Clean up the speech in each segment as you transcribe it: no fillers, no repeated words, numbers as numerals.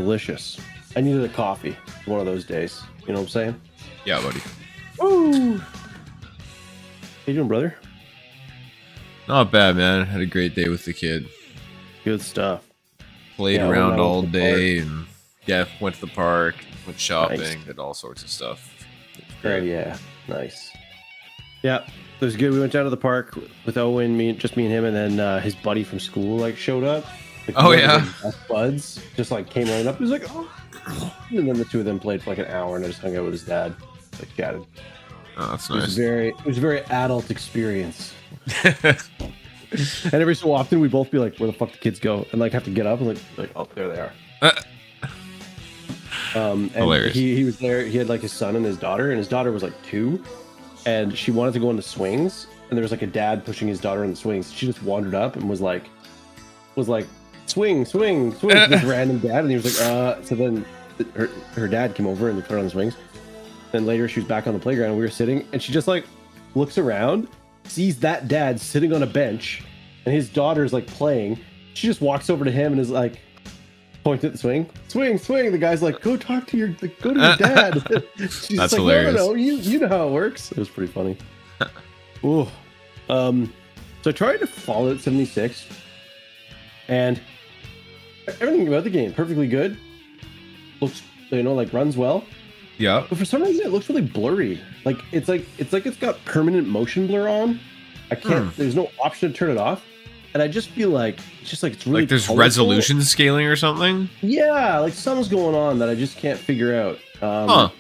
delicious. I needed a coffee one of those days. You know what I'm saying? Yeah, buddy. Woo! How you doing, brother? Not bad, man. Had a great day with the kid. Good stuff. Played Yeah, around all went to the day and went to the park, went shopping, Nice. did all sorts of stuff. Oh yeah, nice. Yeah, it was good. We went down to the park with Owen, me and him, and then his buddy from school like showed up. Like, Oh, one of yeah? his best buds just like came running up. He was like, "Oh," and then the two of them played for like an hour, and I just hung out with his dad, like chatted. Oh, that's It was nice. it was a very adult experience. And every so often we'd both be like, "Where the fuck the kids go?" And like have to get up and like oh, there they are. And Hilarious. he was there. He had like his son and his daughter was like 2, and she wanted to go on the swings, and there was like a dad pushing his daughter on the swings. She just wandered up and was like swing this random dad, and he was like so then her dad came over and they put her on the swings. Then later she was back on the playground and we were sitting, and she just like looks around, sees that dad sitting on a bench and his daughter's like playing. She just walks over to him and is like pointing at the swing. The guy's like, go to your dad. She's That's like, hilarious. No, you know how it works. It was pretty funny. Ooh. So I tried to Fallout 76 and everything about the game perfectly good. Looks, like runs well. Yeah. But for some reason, it looks really blurry. Like it's got permanent motion blur on. I can't. There's no option to turn it off, and I just feel like it's really Like there's colorful. resolution scaling or something? Yeah, like something's going on that I just can't figure out.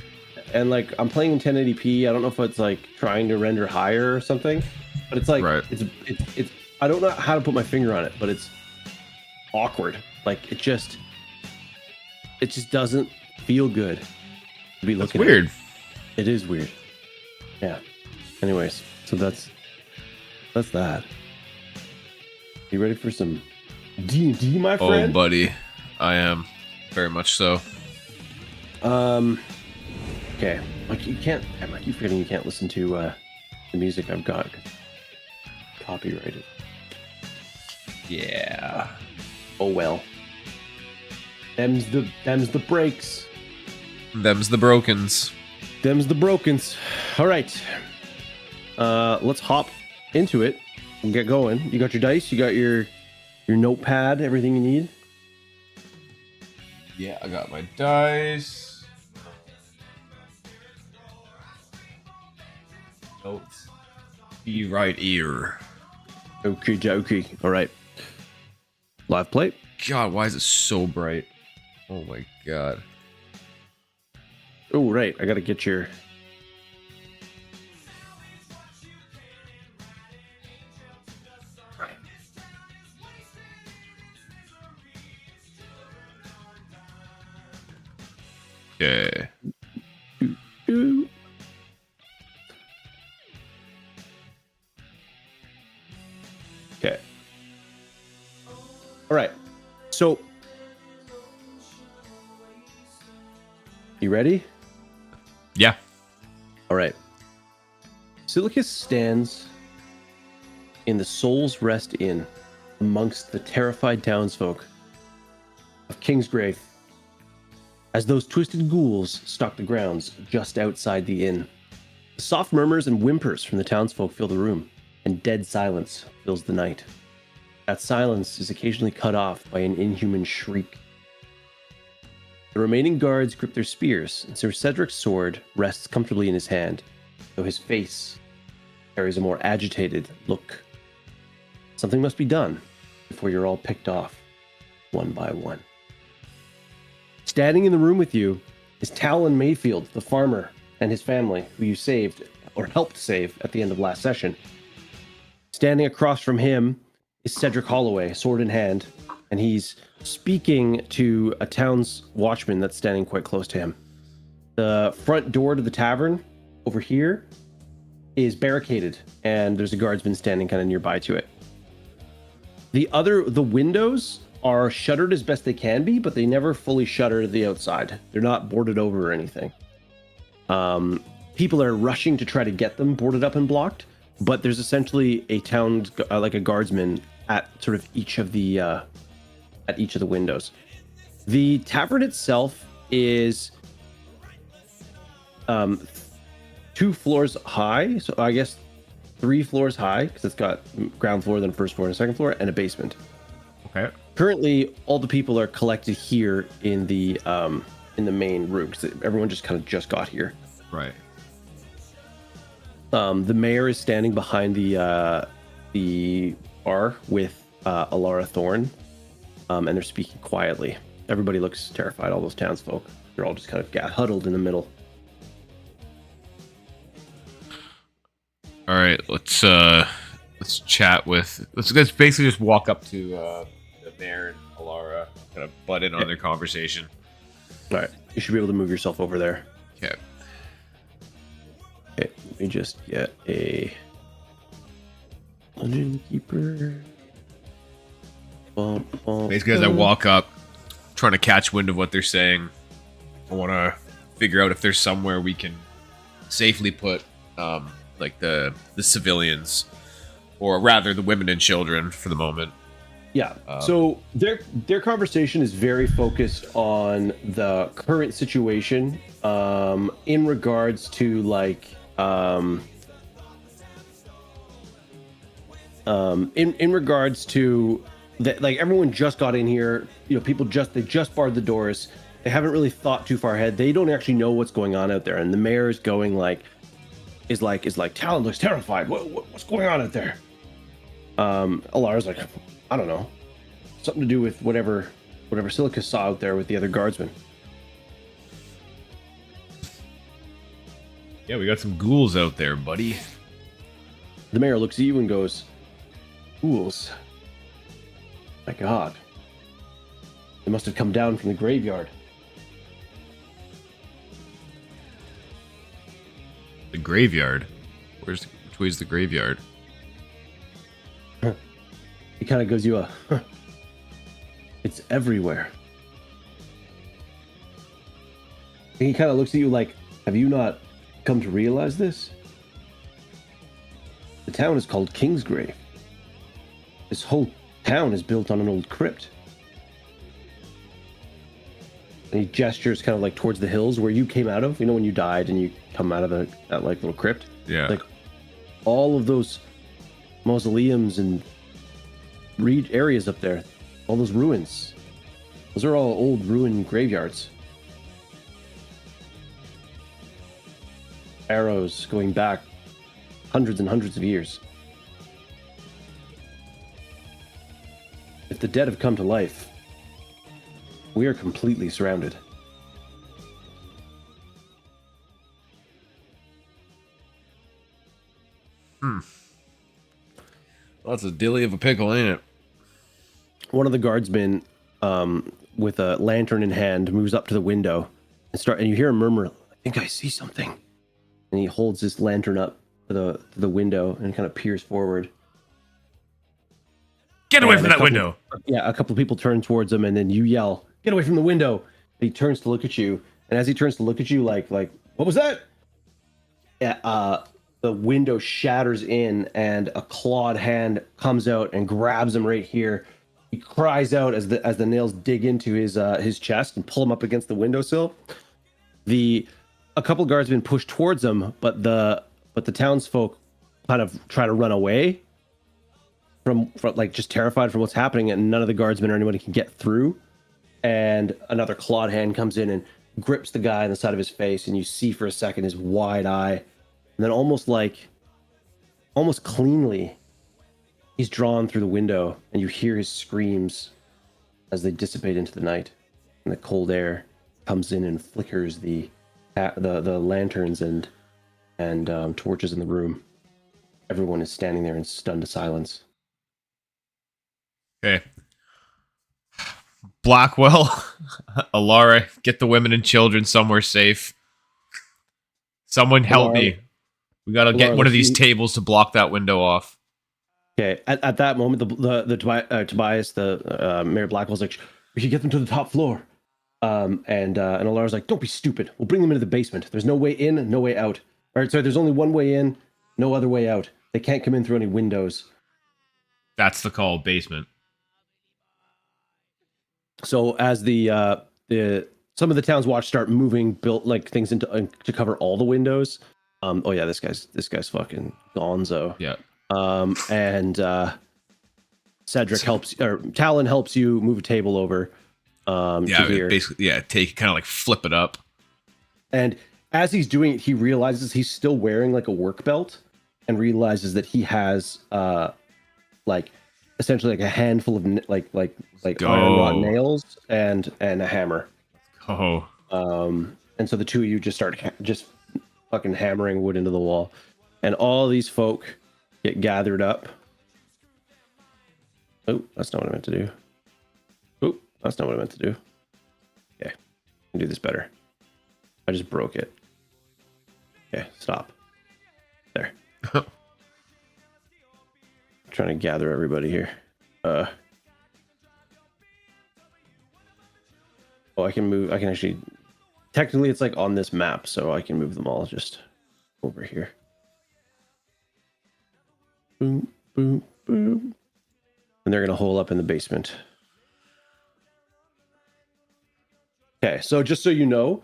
And like I'm playing in 1080p. I don't know if it's like trying to render higher or something, but it's like Right. it's I don't know how to put my finger on it, but it's awkward. Like it just doesn't feel good to be That's looking weird. at. It is weird. Yeah. Anyways, so that's that. You ready for some D&D, my Oh, friend? buddy. I am. Very much so. Okay. Like you can't. I keep forgetting you can't listen to the music I've got. Copyrighted. Yeah. Oh well. Them's the breaks. Them's the brokens. Them's the brokens. All right. Let's hop into it and get going. You got your dice. You got your notepad. Everything you need. Yeah, I got my dice. Notes. Be right ear. Okay, dokie. All right. Live play. God, why is it so bright? Oh my god. Oh, right. I got to get your... Okay. Ooh. Okay. All right. So... You ready? Yeah. All right. Silicus stands in the Soul's Rest Inn amongst the terrified townsfolk of Kingsgrave as those twisted ghouls stalk the grounds just outside the inn. The soft murmurs and whimpers from the townsfolk fill the room, and dead silence fills the night. That silence is occasionally cut off by an inhuman shriek. The remaining guards grip their spears, and Sir Cedric's sword rests comfortably in his hand, though his face carries a more agitated look. Something must be done before you're all picked off, one by one. Standing in the room with you is Talon Mayfield, the farmer, and his family, who you saved, or helped save, at the end of last session. Standing across from him is Cedric Holloway, sword in hand, and he's speaking to a town's watchman that's standing quite close to him. The front door to the tavern over here is barricaded, and there's a guardsman standing kind of nearby to it. The windows are shuttered as best they can be, but they never fully shutter the outside. They're not boarded over or anything. People are rushing to try to get them boarded up and blocked, but there's essentially a like a guardsman at sort of each of the windows. The tavern itself is 2 floors high, so I guess 3 floors high because it's got ground floor, then first floor and a second floor, and a basement. Okay. Currently, all the people are collected here in the main room because everyone just just got here. Right. The mayor is standing behind the bar with Alara Thorn, and they're speaking quietly. Everybody looks terrified. All those townsfolk, they're all just kind of huddled in the middle. All right, let's chat with let's basically just walk up to the mayor and Alara, kind of butt in on their conversation. All right, you should be able to move yourself over there. Okay. Okay, let me just get a dungeon keeper. Basically, as I walk up, trying to catch wind of what they're saying, I want to figure out if there's somewhere we can safely put like the civilians, or rather the women and children for the moment. Yeah. So their conversation is very focused on the current situation, in regards to like in regards to that, like everyone just got in here. You know, people just barred the doors. They haven't really thought too far ahead. They don't actually know what's going on out there, and the mayor is going is like Talon looks terrified. What's going on out there? Alara's like, I don't know, something to do with whatever Silicus saw out there with the other guardsmen. Yeah, we got some ghouls out there, buddy. The mayor looks at you and goes, "Ghouls? My God, they must have come down from the graveyard." The graveyard? Which way's the graveyard? He kind of gives you a, it's everywhere. And he kind of looks at you like, have you not come to realize this? The town is called Kingsgrave. This whole town is built on an old crypt. And he gestures kind of like towards the hills where you came out of. You know when you died and you come out of that like little crypt? Yeah. Like all of those mausoleums and areas up there, all those ruins. Those are all old ruined graveyards. Arrows going back hundreds and hundreds of years. If the dead have come to life, we are completely surrounded. Well, that's a dilly of a pickle, ain't it? One of the guardsmen, with a lantern in hand, moves up to the window and you hear a murmur. I think I see something. And he holds this lantern up to the window and kind of peers forward. Get away from that window! Yeah, a couple of people turn towards him, and then you yell, "Get away from the window!" And he turns to look at you, and as he turns to look at you, like what was that? Yeah, the window shatters in, and a clawed hand comes out and grabs him right here. He cries out as the nails dig into his chest and pull him up against the windowsill. A couple guardsmen push towards him, but the townsfolk kind of try to run away from like just terrified from what's happening, and none of the guardsmen or anybody can get through. And another clawed hand comes in and grips the guy on the side of his face, and you see for a second his wide eye, and then almost cleanly, he's drawn through the window, and you hear his screams as they dissipate into the night, and the cold air comes in and flickers the lanterns and torches in the room. Everyone is standing there in stunned silence. Okay. Blackwell, Alara, get the women and children somewhere safe. Someone help me. We gotta get one of these tables to block that window off. Okay. At that moment, Tobias, Mayor Blackwell's like, we should get them to the top floor. And Alara's like, don't be stupid. We'll bring them into the basement. There's no way in, no way out. All right, so there's only one way in, no other way out. They can't come in through any windows. That's the call, basement. So as the some of the town's watch start moving, built like things into to cover all the windows. Oh yeah, this guy's fucking gonzo. Yeah. And Cedric helps, or Talon helps you move a table over. To Yeah, here. basically, yeah, take kind of like flip it up. And as he's doing it, he realizes he's still wearing like a work belt, and realizes that he has like essentially like a handful of like iron wrought nails and a hammer. Oh, And so the two of you just start just fucking hammering wood into the wall, and all these folk get gathered up. Oh, that's not what I meant to do. Oh, that's not what I meant to do. Okay, I can do this better. I just broke it. Okay, stop. There. Trying to gather everybody here. Oh, I can move. I can actually. Technically, it's like on this map, so I can move them all just over here. Boom, boom, boom. And they're gonna hole up in the basement. Okay, so just so you know,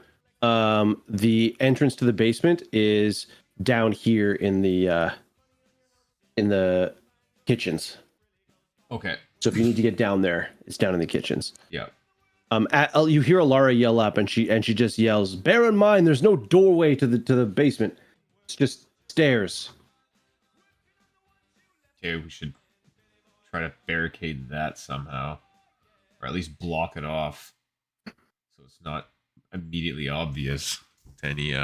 the entrance to the basement is down here in the kitchens. okay. So if you need to get down there, it's down in the kitchens. Yeah. You hear Alara yell up, and she just yells, "Bear in mind, there's no doorway to the basement. It's just stairs." Okay, we should try to barricade that somehow, or at least block it off, so it's not immediately obvious to any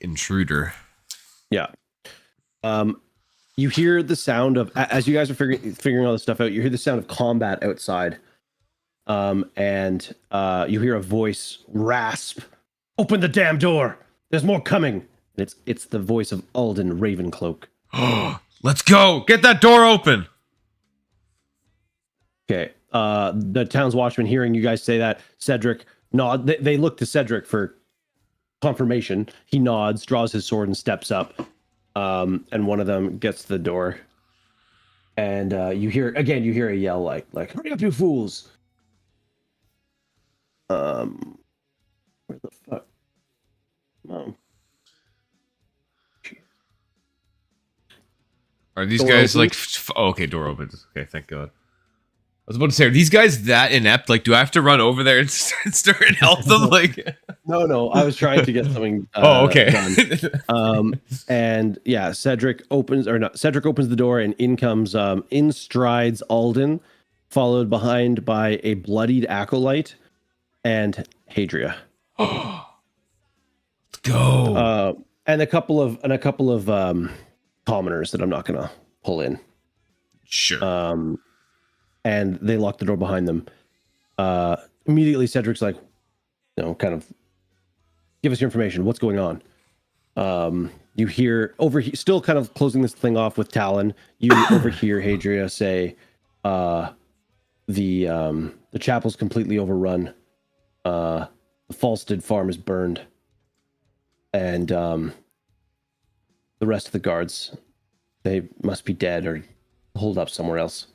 intruder. Yeah. You hear the sound of, as you guys are figuring all this stuff out, you hear the sound of combat outside. And you hear a voice rasp, "Open the damn door! There's more coming!" And it's the voice of Alden Ravencloak. Let's go! Get that door open! Okay. The town's watchman, hearing you guys say that, Cedric nod. They look to Cedric for confirmation. He nods, draws his sword, and steps up. And one of them gets to the door. And you hear a yell like "Hurry up, you fools!" Where the fuck? Mom. Are these Door guys opens. like? Okay, door opens. Okay, thank God. I was about to say, are these guys that inept? Like, do I have to run over there and start and help them? Like, No, I was trying to get something. okay. Done. And yeah, Cedric opens the door, and in strides Alden, followed behind by a bloodied acolyte and Hadria. Let's go. And a couple of commoners that I'm not gonna pull in. Sure. And they lock the door behind them. Immediately, Cedric's like, kind of, give us your information. What's going on? You hear still kind of closing this thing off with Talon. You overhear Hadria say, the chapel's completely overrun. The Farmstead farm is burned, and the rest of the guards, they must be dead or holed up somewhere else.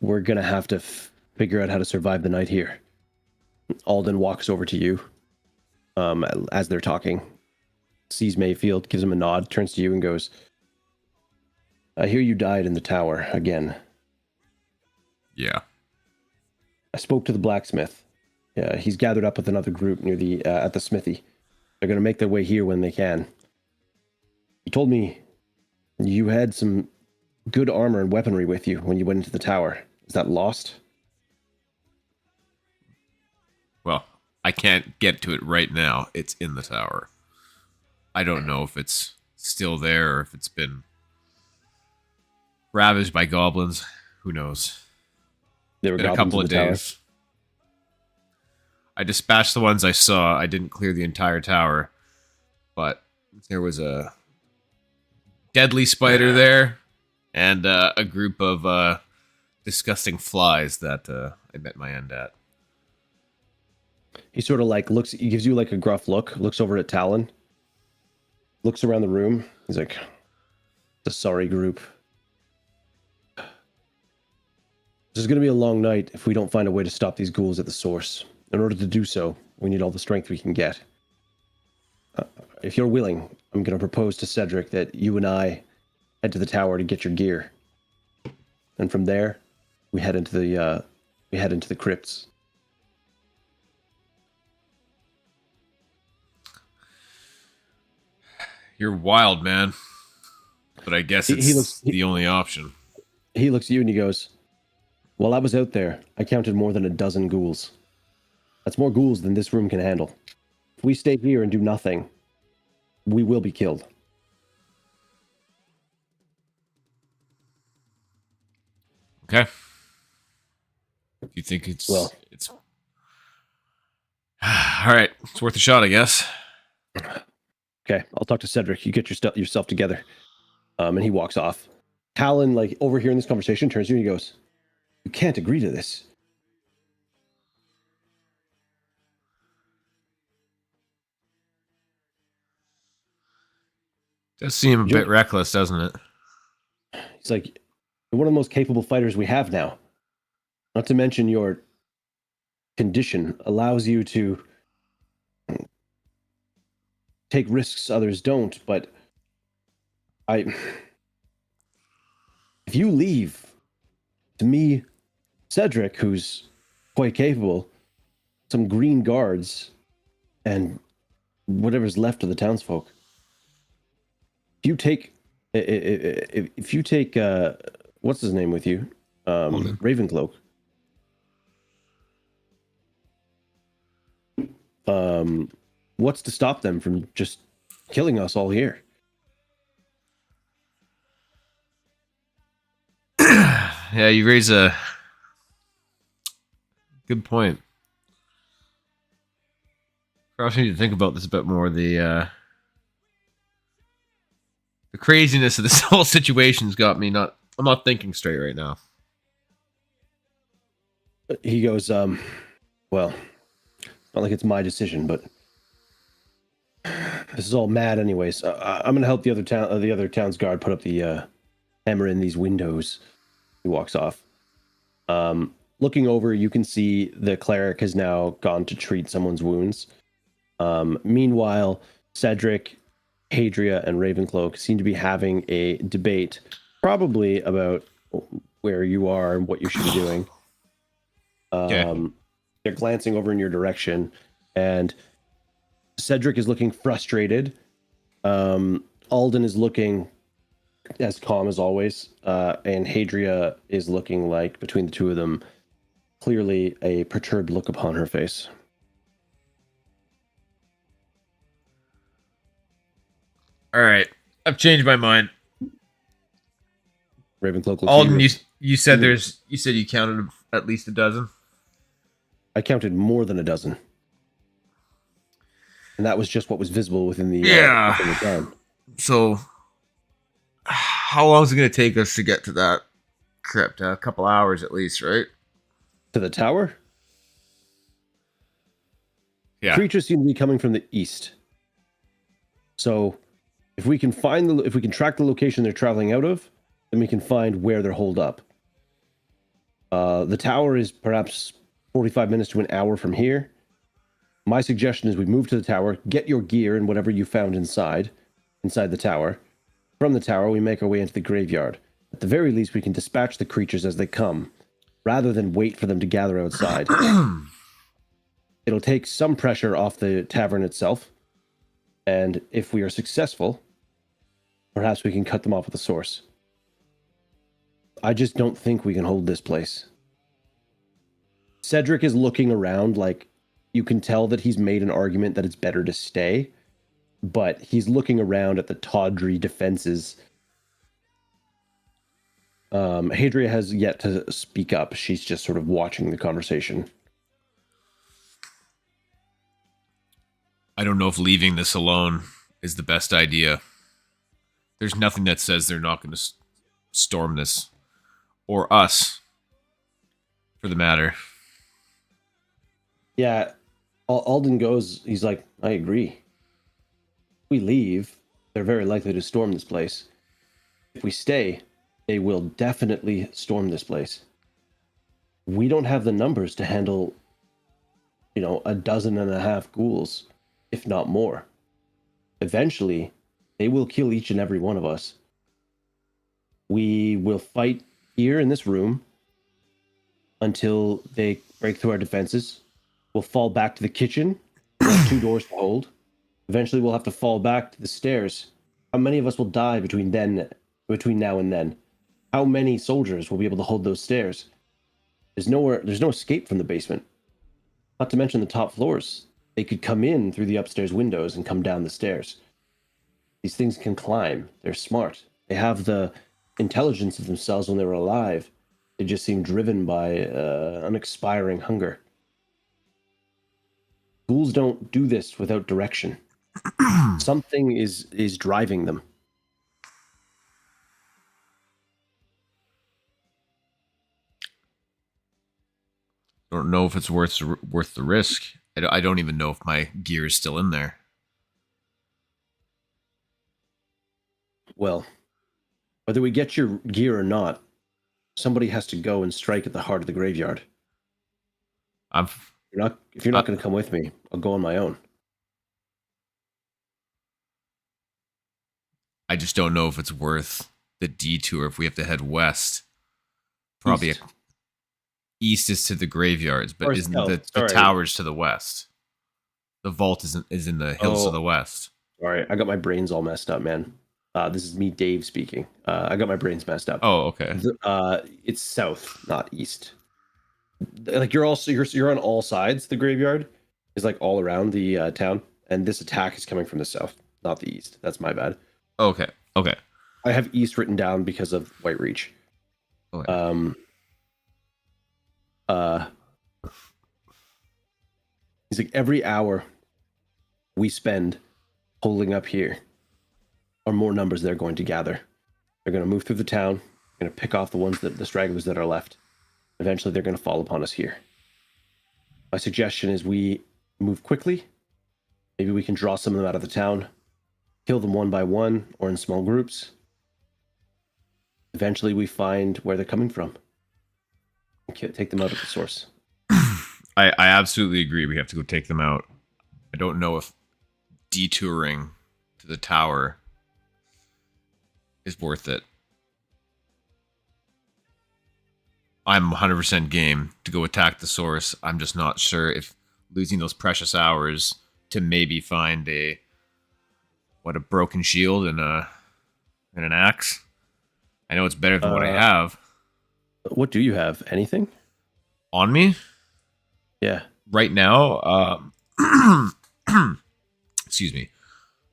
We're gonna have to figure out how to survive the night here. Alden walks over to you as they're talking, sees Mayfield, gives him a nod, turns to you and goes, "I hear you died in the tower again." Yeah. I spoke to the blacksmith. He's gathered up with another group near the at the smithy. They're going to make their way here when they can. He told me you had some good armor and weaponry with you when you went into the tower. Is that lost? Well, I can't get to it right now. It's in the tower. I don't know if it's still there or if it's been ravaged by goblins. Who knows? There were In a couple of days. I dispatched the ones I saw. I didn't clear the entire tower, but there was a deadly spider there and a group of disgusting flies that I met my end at. He sort of like looks, he gives you like a gruff look, looks over at Talon, looks around the room. He's like, "It's a sorry group. This is going to be a long night if we don't find a way to stop these ghouls at the source. In order to do so, we need all the strength we can get. If you're willing, I'm going to propose to Cedric that you and I head to the tower to get your gear. And from there, we head into the crypts. You're wild, man. But I guess it's the only option. He looks at you and he goes, "While I was out there, I counted more than a dozen ghouls. That's more ghouls than this room can handle. If we stay here and do nothing, we will be killed." Okay. You think it's all right? It's worth a shot, I guess. Okay, I'll talk to Cedric. You get yourself together. And he walks off. Talon, like, overhearing this conversation, turns to you and he goes, "You can't agree to this." Does seem a bit reckless, doesn't it? He's like, "You're one of the most capable fighters we have now. Not to mention your condition allows you to take risks others don't, but if you leave, to me, Cedric, who's quite capable, some green guards, and whatever's left of the townsfolk. If you take what's his name with you, Ravencloak. What's to stop them from just killing us all here?" Yeah, you raise a good point. Perhaps I need to think about this a bit more. The craziness of this whole situation's got me I'm not thinking straight right now. He goes, "Well, not like it's my decision, but this is all mad anyways. I'm gonna help the other town's guard put up the hammer in these windows." He walks off. Looking over, you can see the cleric has now gone to treat someone's wounds. Meanwhile, Cedric, Hadria, and Ravencloak seem to be having a debate, probably about where you are and what you should be doing. Okay. They're glancing over in your direction, and Cedric is looking frustrated. Alden is looking as calm as always, and Hadria is looking like, between the two of them, clearly a perturbed look upon her face. All right, I've changed my mind. Ravencloak looks Alden, you said you counted at least a dozen. I counted more than a dozen, and that was just what was visible within the within the town. So, how long is it going to take us to get to that crypt? A couple hours at least, right? To the tower? Yeah. Creatures seem to be coming from the east. So, if we can track the location they're traveling out of, then we can find where they're holed up. The tower is perhaps 45 minutes to an hour from here. My suggestion is we move to the tower, get your gear and whatever you found inside the tower. From the tower, we make our way into the graveyard. At the very least, we can dispatch the creatures as they come, rather than wait for them to gather outside. It'll take some pressure off the tavern itself, and if we are successful, perhaps we can cut them off at the source. I just don't think we can hold this place. Cedric is looking around like you can tell that he's made an argument that it's better to stay, but he's looking around at the tawdry defenses. Hadria has yet to speak up. She's just sort of watching the conversation. I don't know if leaving this alone is the best idea. There's nothing that says they're not going to storm this. Or us, for the matter. Yeah, Alden goes, he's like, "I agree. If we leave, they're very likely to storm this place. If we stay, they will definitely storm this place." We don't have the numbers to handle, 12 ghouls, if not more. Eventually, they will kill each and every one of us. We will fight here in this room until they break through our defenses. We'll fall back to the kitchen. We'll have 2 doors to hold. Eventually, we'll have to fall back to the stairs. How many of us will die between now and then? How many soldiers will be able to hold those stairs? There's no escape from the basement. Not to mention the top floors. They could come in through the upstairs windows and come down the stairs. These things can climb. They're smart. They have the intelligence of themselves when they were alive. They just seem driven by an expiring hunger. Ghouls don't do this without direction. Something is driving them. I don't know if it's worth the risk. I don't even know if my gear is still in there. Well, whether we get your gear or not, somebody has to go and strike at the heart of the graveyard. If you're not going to come with me, I'll go on my own. I just don't know if it's worth the detour if we have to head west. Probably east is to the graveyards, but isn't the towers to the west? The vault is in the hills to the west. Sorry, I got my brains all messed up, man. This is me, Dave, speaking. I got my brains messed up. Oh, okay. It's south, not east. Like you're on all sides. The graveyard is like all around the town, and this attack is coming from the south, not the east. That's my bad. Okay. I have east written down because of White Reach. Okay. He's like, every hour we spend holding up here are more numbers they're going to gather. They're going to move through the town. They're going to pick off the stragglers that are left. Eventually, they're going to fall upon us here. My suggestion is we move quickly. Maybe we can draw some of them out of the town, kill them one by one or in small groups. Eventually, we find where they're coming from. Take them out at the source. I absolutely agree. We have to go take them out. I don't know if detouring to the tower is worth it. I'm 100% game to go attack the source. I'm just not sure if losing those precious hours to maybe find a broken shield and an axe. I know it's better than what I have. What do you have? Anything on me? Yeah. Right now, excuse me.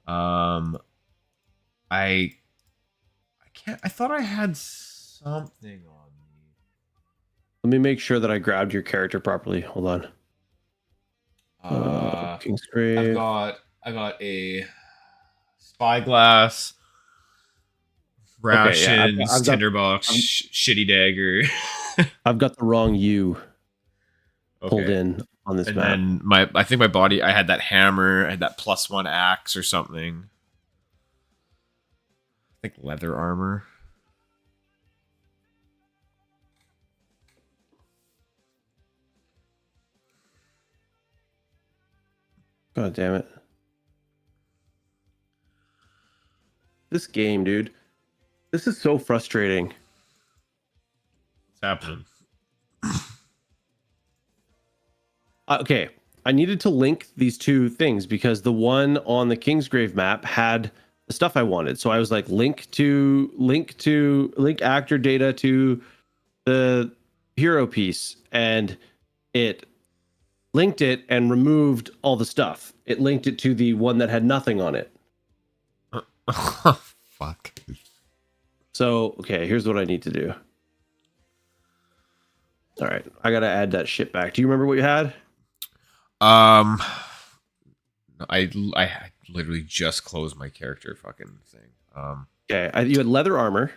I can't. I thought I had something on me. Let me make sure that I grabbed your character properly. Hold on. King's Grave. I got a spyglass, rations, I've tinderbox, shitty dagger. I've got the wrong U pulled in on this map. And I think my body, I had that hammer, I had that +1 axe or something. I think leather armor. God damn it. This game, dude. This is so frustrating. What's happening? Okay, I needed to link these two things because the one on the Kingsgrave map had the stuff I wanted. So I was like, link actor data to the hero piece, and it linked it and removed all the stuff. It linked it to the one that had nothing on it. Fuck. So, okay, here's what I need to do. All right, I gotta add that shit back. Do you remember what you had? I literally just closed my character fucking thing. Okay, you had leather armor,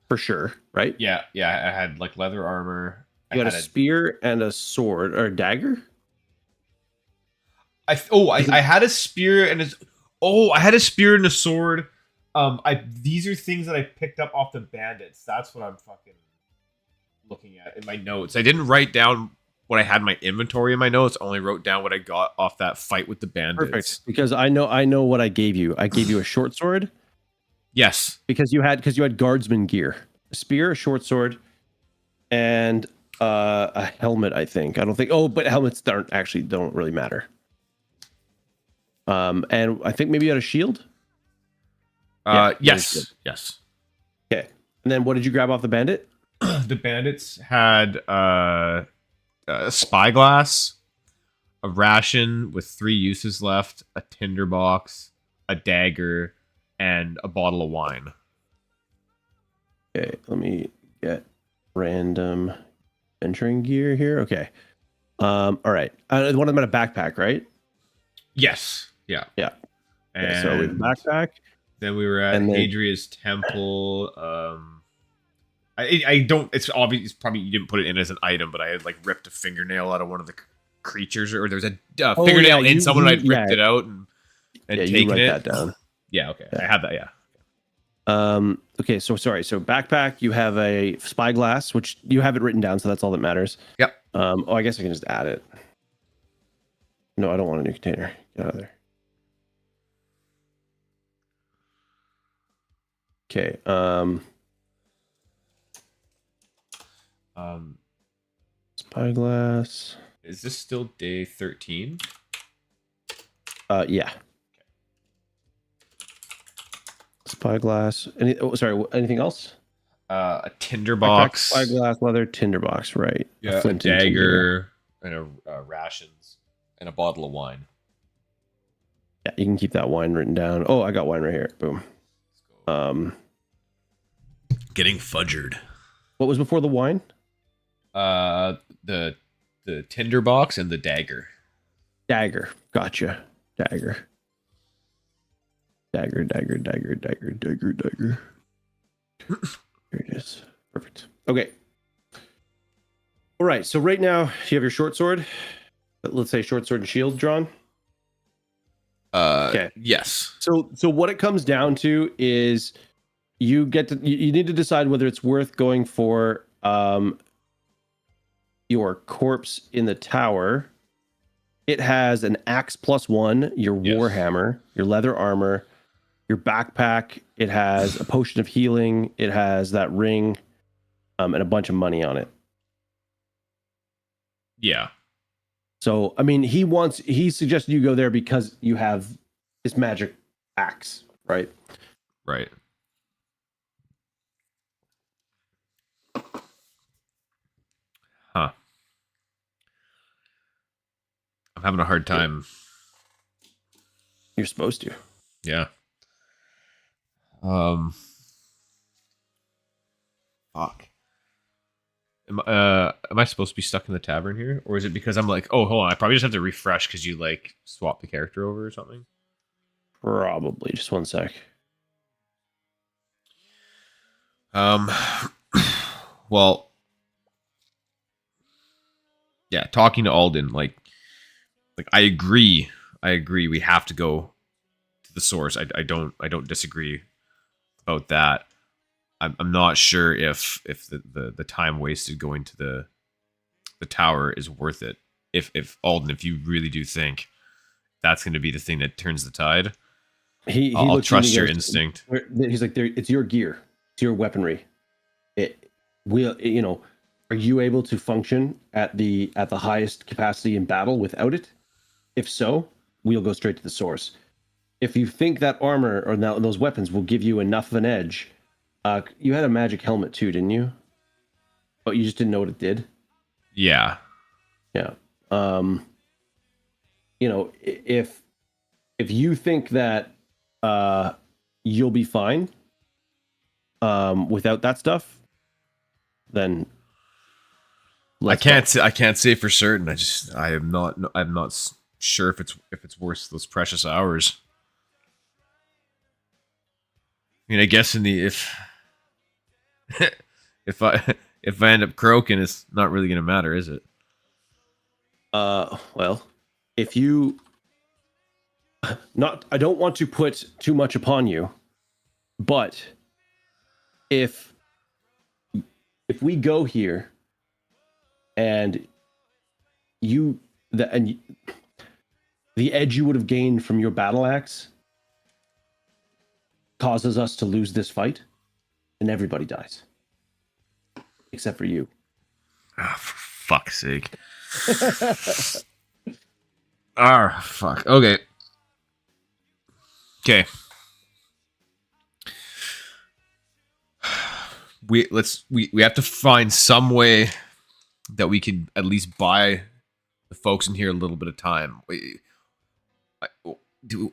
for sure, right? Yeah, I had like leather armor. You had a spear and a sword or a dagger. I had a spear and I had a spear and a sword. These are things that I picked up off the bandits. That's what I'm fucking looking at in my notes. I didn't write down what I had in my inventory in my notes. I only wrote down what I got off that fight with the bandits. Perfect. Because I know what I gave you. I gave you a short sword. Yes. Because you had guardsman gear. A spear, a short sword, and a helmet, I think. I don't think but helmets don't really matter. And I think maybe you had a shield? Yes. Yes. Okay. And then what did you grab off the bandit? The bandits had a spyglass, a ration with 3 uses left, a tinderbox, a dagger, and a bottle of wine. Okay, let me get random venturing gear here. Okay. All right. One of them had a backpack, right? Yes. Yeah. Yeah. And Okay, so we have a backpack. Then we were at Hadria's temple. I don't. It's obvious. It's probably you didn't put it in as an item, but I had like ripped a fingernail out of one of the creatures, or there was a fingernail in someone. I'd ripped it out and taken you write it. that down. Yeah. Okay. Yeah. I have that. Yeah. Okay. So sorry. So backpack. You have a spyglass, which you have it written down, so that's all that matters. Yep. I guess I can just add it. No, I don't want a new container. Get out of there. Okay. Spyglass. Is this still day 13? Yeah. Spyglass. Anything else? A tinderbox. Spyglass, leather, tinderbox. Right. Yeah. A dagger and a rations and a bottle of wine. Yeah, you can keep that wine written down. Oh, I got wine right here. Boom. Getting fudgered. What was before the wine? The tinderbox and the dagger. Dagger. Gotcha. Dagger. Dagger. There it is. Perfect. Okay. All right. So right now you have your short sword. Let's say short sword and shield drawn. Okay. Yes. So what it comes down to is you need to decide whether it's worth going for your corpse in the tower. It has an axe +1, your warhammer, your leather armor, your backpack. It has a potion of healing. It has that ring, and a bunch of money on it. Yeah. So, I mean, he suggested you go there because you have this magic axe, right? Right. Huh. I'm having a hard time. You're supposed to. Yeah. Fuck. Am I supposed to be stuck in the tavern here? Or is it because I'm like, oh, hold on, I probably just have to refresh because you like swap the character over or something? Probably. Just one sec. Well, yeah, talking to Alden, like I agree we have to go to the source. I don't disagree about that. I'm not sure if the time wasted going to the tower is worth it. If Alden, if you really do think that's going to be the thing that turns the tide, I'll trust your instinct. He's like, it's your gear, it's your weaponry. Are you able to function at the highest capacity in battle without it? If so, we'll go straight to the source. If you think that armor or those weapons will give you enough of an edge, you had a magic helmet too, didn't you? But you just didn't know what it did. Yeah. Yeah. If you think that you'll be fine without that stuff, then I can't say for certain. I'm not sure if it's worth those precious hours. I mean, I guess if I end up croaking, it's not really gonna matter, is it? Well, if you I don't want to put too much upon you, but if we go here and and the edge you would have gained from your battle axe causes us to lose this fight, and everybody dies except for you. Oh, for fuck's sake. Ah, fuck. Okay. Okay. We have to find some way that we can at least buy the folks in here a little bit of time. Do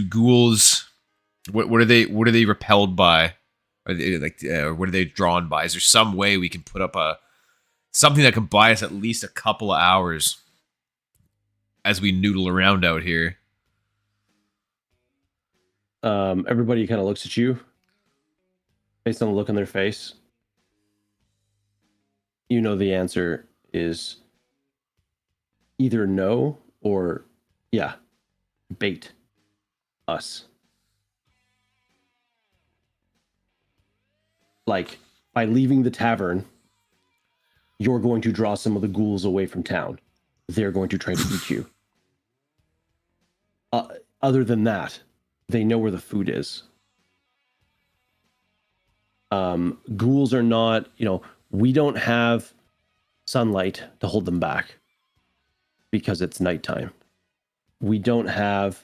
ghouls? What are they repelled by? Are they what are they drawn by? Is there some way we can put up something that can buy us at least a couple of hours as we noodle around out here? Everybody kind of looks at you based on the look on their face. You know the answer is either no or yeah, bait us. Like, by leaving the tavern, you're going to draw some of the ghouls away from town. They're going to try to eat you. Other than that, they know where the food is. Ghouls are not, we don't have sunlight to hold them back because it's nighttime. We don't have,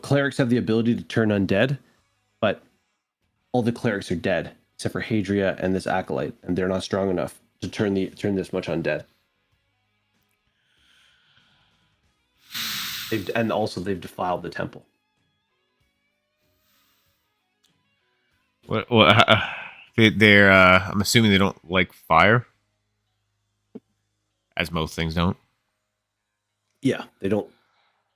clerics have the ability to turn undead, but all the clerics are dead except for Hadria and this acolyte, and they're not strong enough to turn this much undead. They've defiled the temple. They're I'm assuming they don't like fire, as most things don't. Yeah, they don't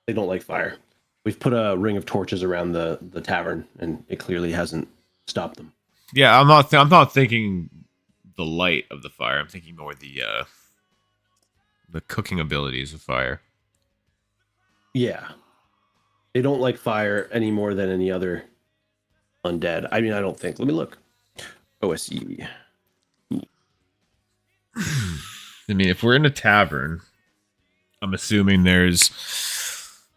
like fire. We've put a ring of torches around the tavern, and it clearly hasn't stopped them. Yeah, I'm not thinking the light of the fire. I'm thinking more the cooking abilities of fire. Yeah, they don't like fire any more than any other undead. I mean, I don't think. Let me look. OSE. I mean, if we're in a tavern, I'm assuming there's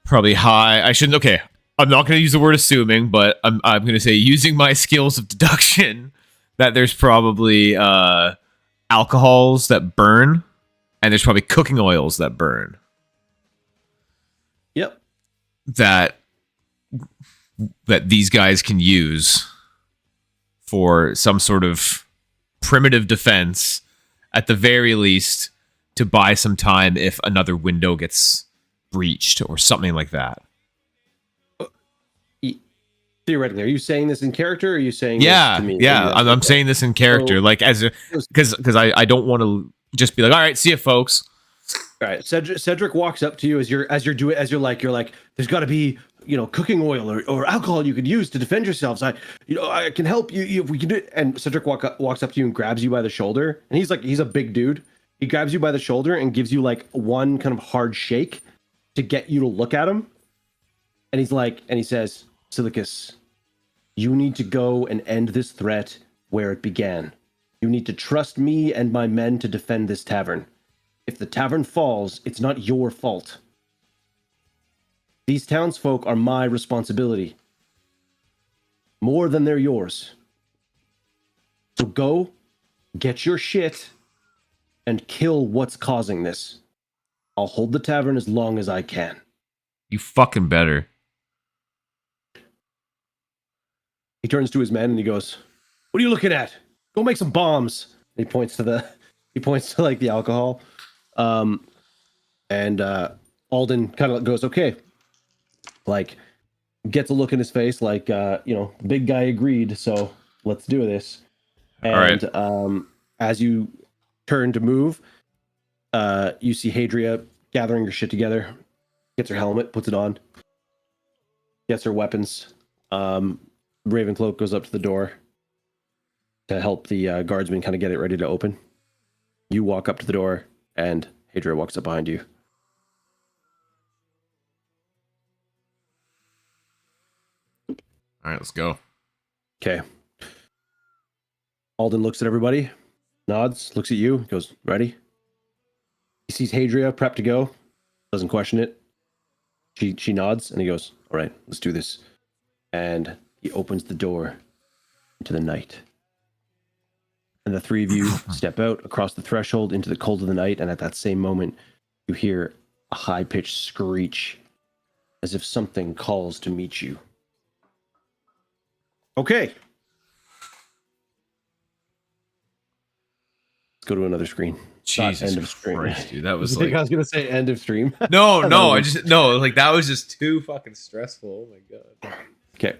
probably high. Okay, I'm not going to use the word assuming, but I'm going to say, using my skills of deduction, that there's probably alcohols that burn, and there's probably cooking oils that burn. Yep. That these guys can use for some sort of primitive defense, at the very least, to buy some time if another window gets breached or something like that. Theoretically, are you saying this in character, or are you saying this to me? Yeah, I'm saying this in character, because I don't want to just be like, all right, see you, folks. All right, Cedric walks up to you as you're like, there's got to be cooking oil or alcohol you could use to defend yourselves. I can help you if we can do it. And Cedric walks up to you and grabs you by the shoulder, and he's a big dude. He grabs you by the shoulder and gives you like one kind of hard shake to get you to look at him. And he says, Silicus, you need to go and end this threat where it began. You need to trust me and my men to defend this tavern. If the tavern falls, it's not your fault. These townsfolk are my responsibility. More than they're yours. So go, get your shit, and kill what's causing this. I'll hold the tavern as long as I can. You fucking better. He turns to his men and he goes, "What are you looking at? Go make some bombs." And he points to like the alcohol. And Alden kind of goes, "Okay." Like, gets a look in his face, like, big guy agreed, so let's do this. And all right. As you turn to move, you see Hadria gathering her shit together, gets her helmet, puts it on, gets her weapons. Ravencloak goes up to the door to help the guardsman kind of get it ready to open. You walk up to the door, and Hadria walks up behind you. All right, let's go. Okay. Alden looks at everybody, nods, looks at you, goes, "Ready?" He sees Hadria prepped to go, doesn't question it. She nods and he goes, "All right, let's do this." And he opens the door into the night. And the three of you step out across the threshold into the cold of the night, and at that same moment, you hear a high-pitched screech as if something calls to meet you. Okay. Let's go to another screen. Jesus end of stream. Christ, dude. That was I think like... I was going to say end of stream. No, like that was just too fucking stressful. Oh my god. Okay.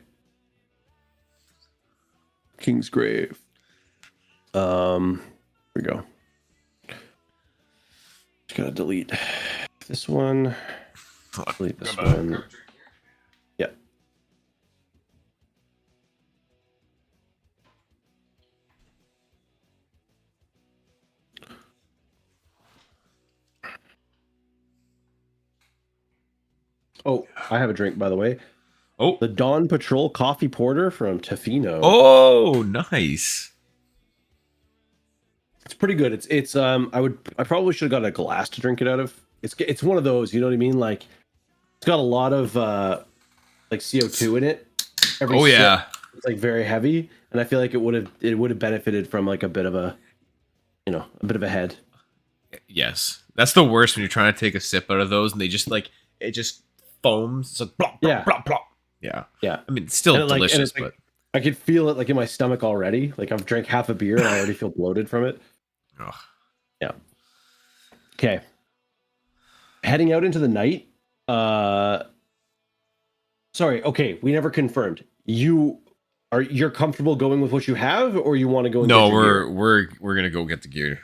King's Grave. Here we go. Just gotta delete this one. Delete this one. Yeah. Oh, I have a drink, by the way. Oh, the Dawn Patrol Coffee Porter from Tofino. Oh, nice. It's pretty good. It's I probably should have got a glass to drink it out of. It's one of those, you know what I mean? Like it's got a lot of like CO2 in it. Every yeah. It's like very heavy, and I feel like it would have benefited from like a bit of a head. Yes. That's the worst when you're trying to take a sip out of those and they just like it just foams. It's like plop, plop, plop, plop. Yeah. Yeah. I mean, it's still delicious, but like, I could feel it like in my stomach already. Like I've drank half a beer and I already feel bloated from it. Ugh. Yeah. Okay. Heading out into the night. Sorry. Okay. We never confirmed. You're comfortable going with what you have, or you want to go? And no, get we're gonna go get the gear.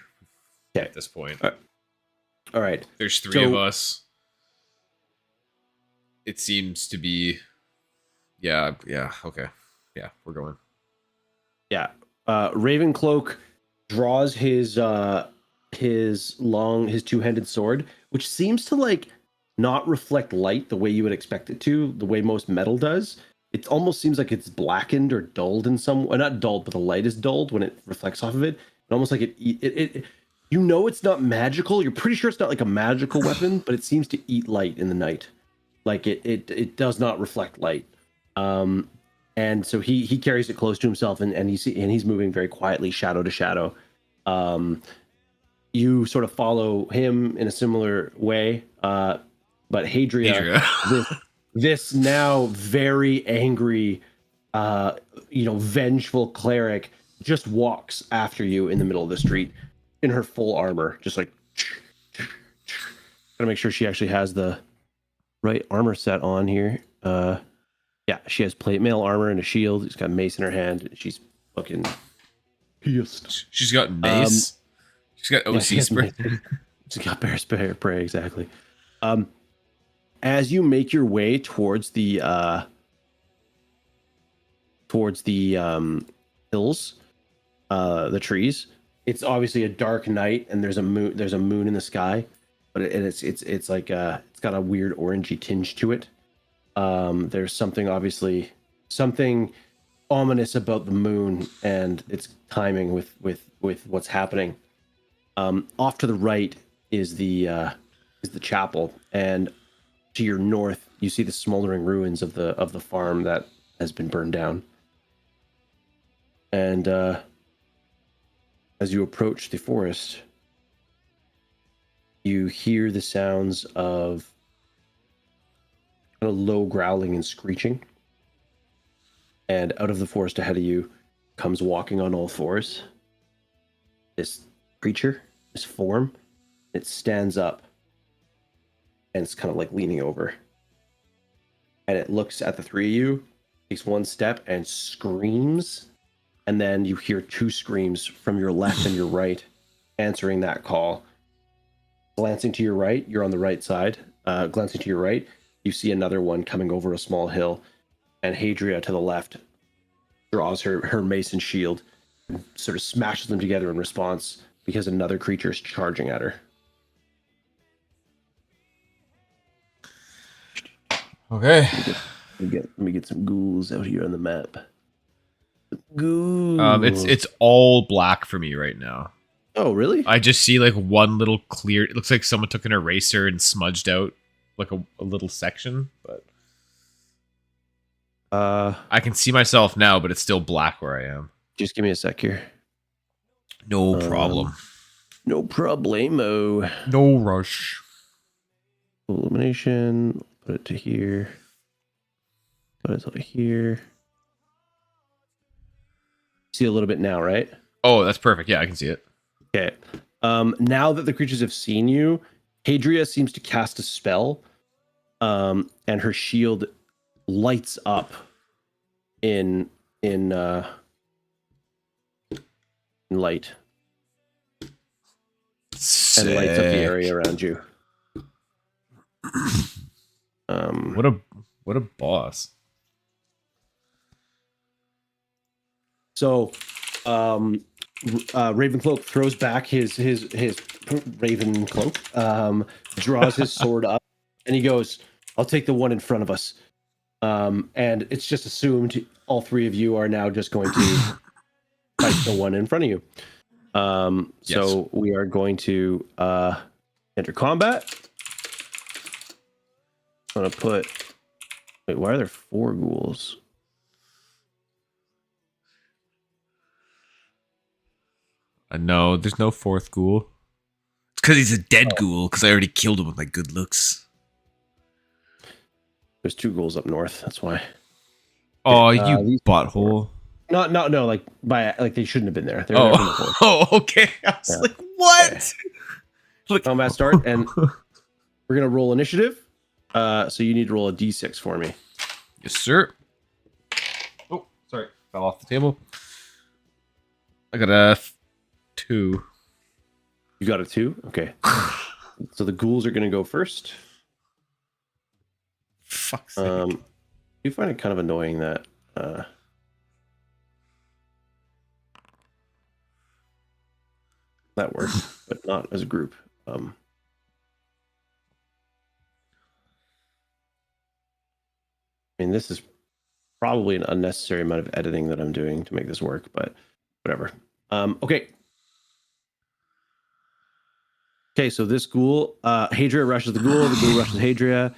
Okay. At this point. All right. There's three of us. It seems to be. Yeah. Okay. Yeah, we're going. Yeah. Ravencloak draws his two-handed sword, which seems to like not reflect light the way you would expect it to, the way most metal does. It almost seems like it's blackened or dulled in some way. Not dulled, but the light is dulled when it reflects off of it. And almost like it you know it's not magical. You're pretty sure it's not like a magical weapon, but it seems to eat light in the night. Like it does not reflect light. And so he carries it close to himself, and he's moving very quietly, shadow to shadow. You sort of follow him in a similar way, but Hadria. This now very angry, vengeful cleric just walks after you in the middle of the street in her full armor, just like gotta make sure she actually has the right armor set on here. Yeah, she has plate mail armor and a shield. She's got mace in her hand. She's fucking pissed. She's got mace. She's got OC spray. She's got bear spray, exactly. As you make your way towards the hills, the trees, it's obviously a dark night, and there's a moon in the sky, but it's like it's got a weird orangey tinge to it. There's something ominous about the moon and its timing with what's happening. Off to the right is the chapel, and to your north you see the smoldering ruins of the farm that has been burned down. And as you approach the forest, you hear the sounds of kind of low growling and screeching. And out of the forest ahead of you comes walking on all fours this creature, this form. It stands up and it's kind of like leaning over. And it looks at the three of you, takes one step and screams. And then you hear two screams from your left and your right answering that call. Glancing to your right, you're on the right side. Glancing to your right, you see another one coming over a small hill, and Hadria to the left draws her mace and shield and sort of smashes them together in response because another creature is charging at her. Okay. Let me get some ghouls out here on the map. Ghouls. It's all black for me right now. Oh, really? I just see like one little clear. It looks like someone took an eraser and smudged out like a little section, but I can see myself now, but it's still black where I am. Just give me a sec here. No problem. No problemo. No rush. Illumination. Put it to here. Put it to here. See a little bit now, right? Oh, that's perfect. Yeah, I can see it. Okay. Now that the creatures have seen you, Hadria seems to cast a spell, and her shield lights up in light. Sick. And lights up the area around you. What a boss. So, Ravencloak throws back his raven cloak, draws his sword up, and he goes, "I'll take the one in front of us." And it's just assumed all three of you are now just going to fight the one in front of you. So we are going to enter combat. I'm gonna put. Wait, why are there 4 ghouls? No, there's no 4th ghoul. It's because he's a dead ghoul. Because I already killed him with my good looks. There's 2 ghouls up north. That's why. Oh, you butthole! No. Like they shouldn't have been there. They Oh, were there from before. oh, okay. I was like, what? Okay. Like, Combat start, and we're gonna roll initiative. So you need to roll a d6 for me. Yes, sir. Oh, sorry, fell off the table. I got a 2. You got a 2. Okay. So the ghouls are gonna go first. Fuck's sake. You find it kind of annoying that that worked, but not as a group. I mean, this is probably an unnecessary amount of editing that I'm doing to make this work, but whatever. Okay. Okay, so this ghoul, Hadria rushes the ghoul rushes Hadria,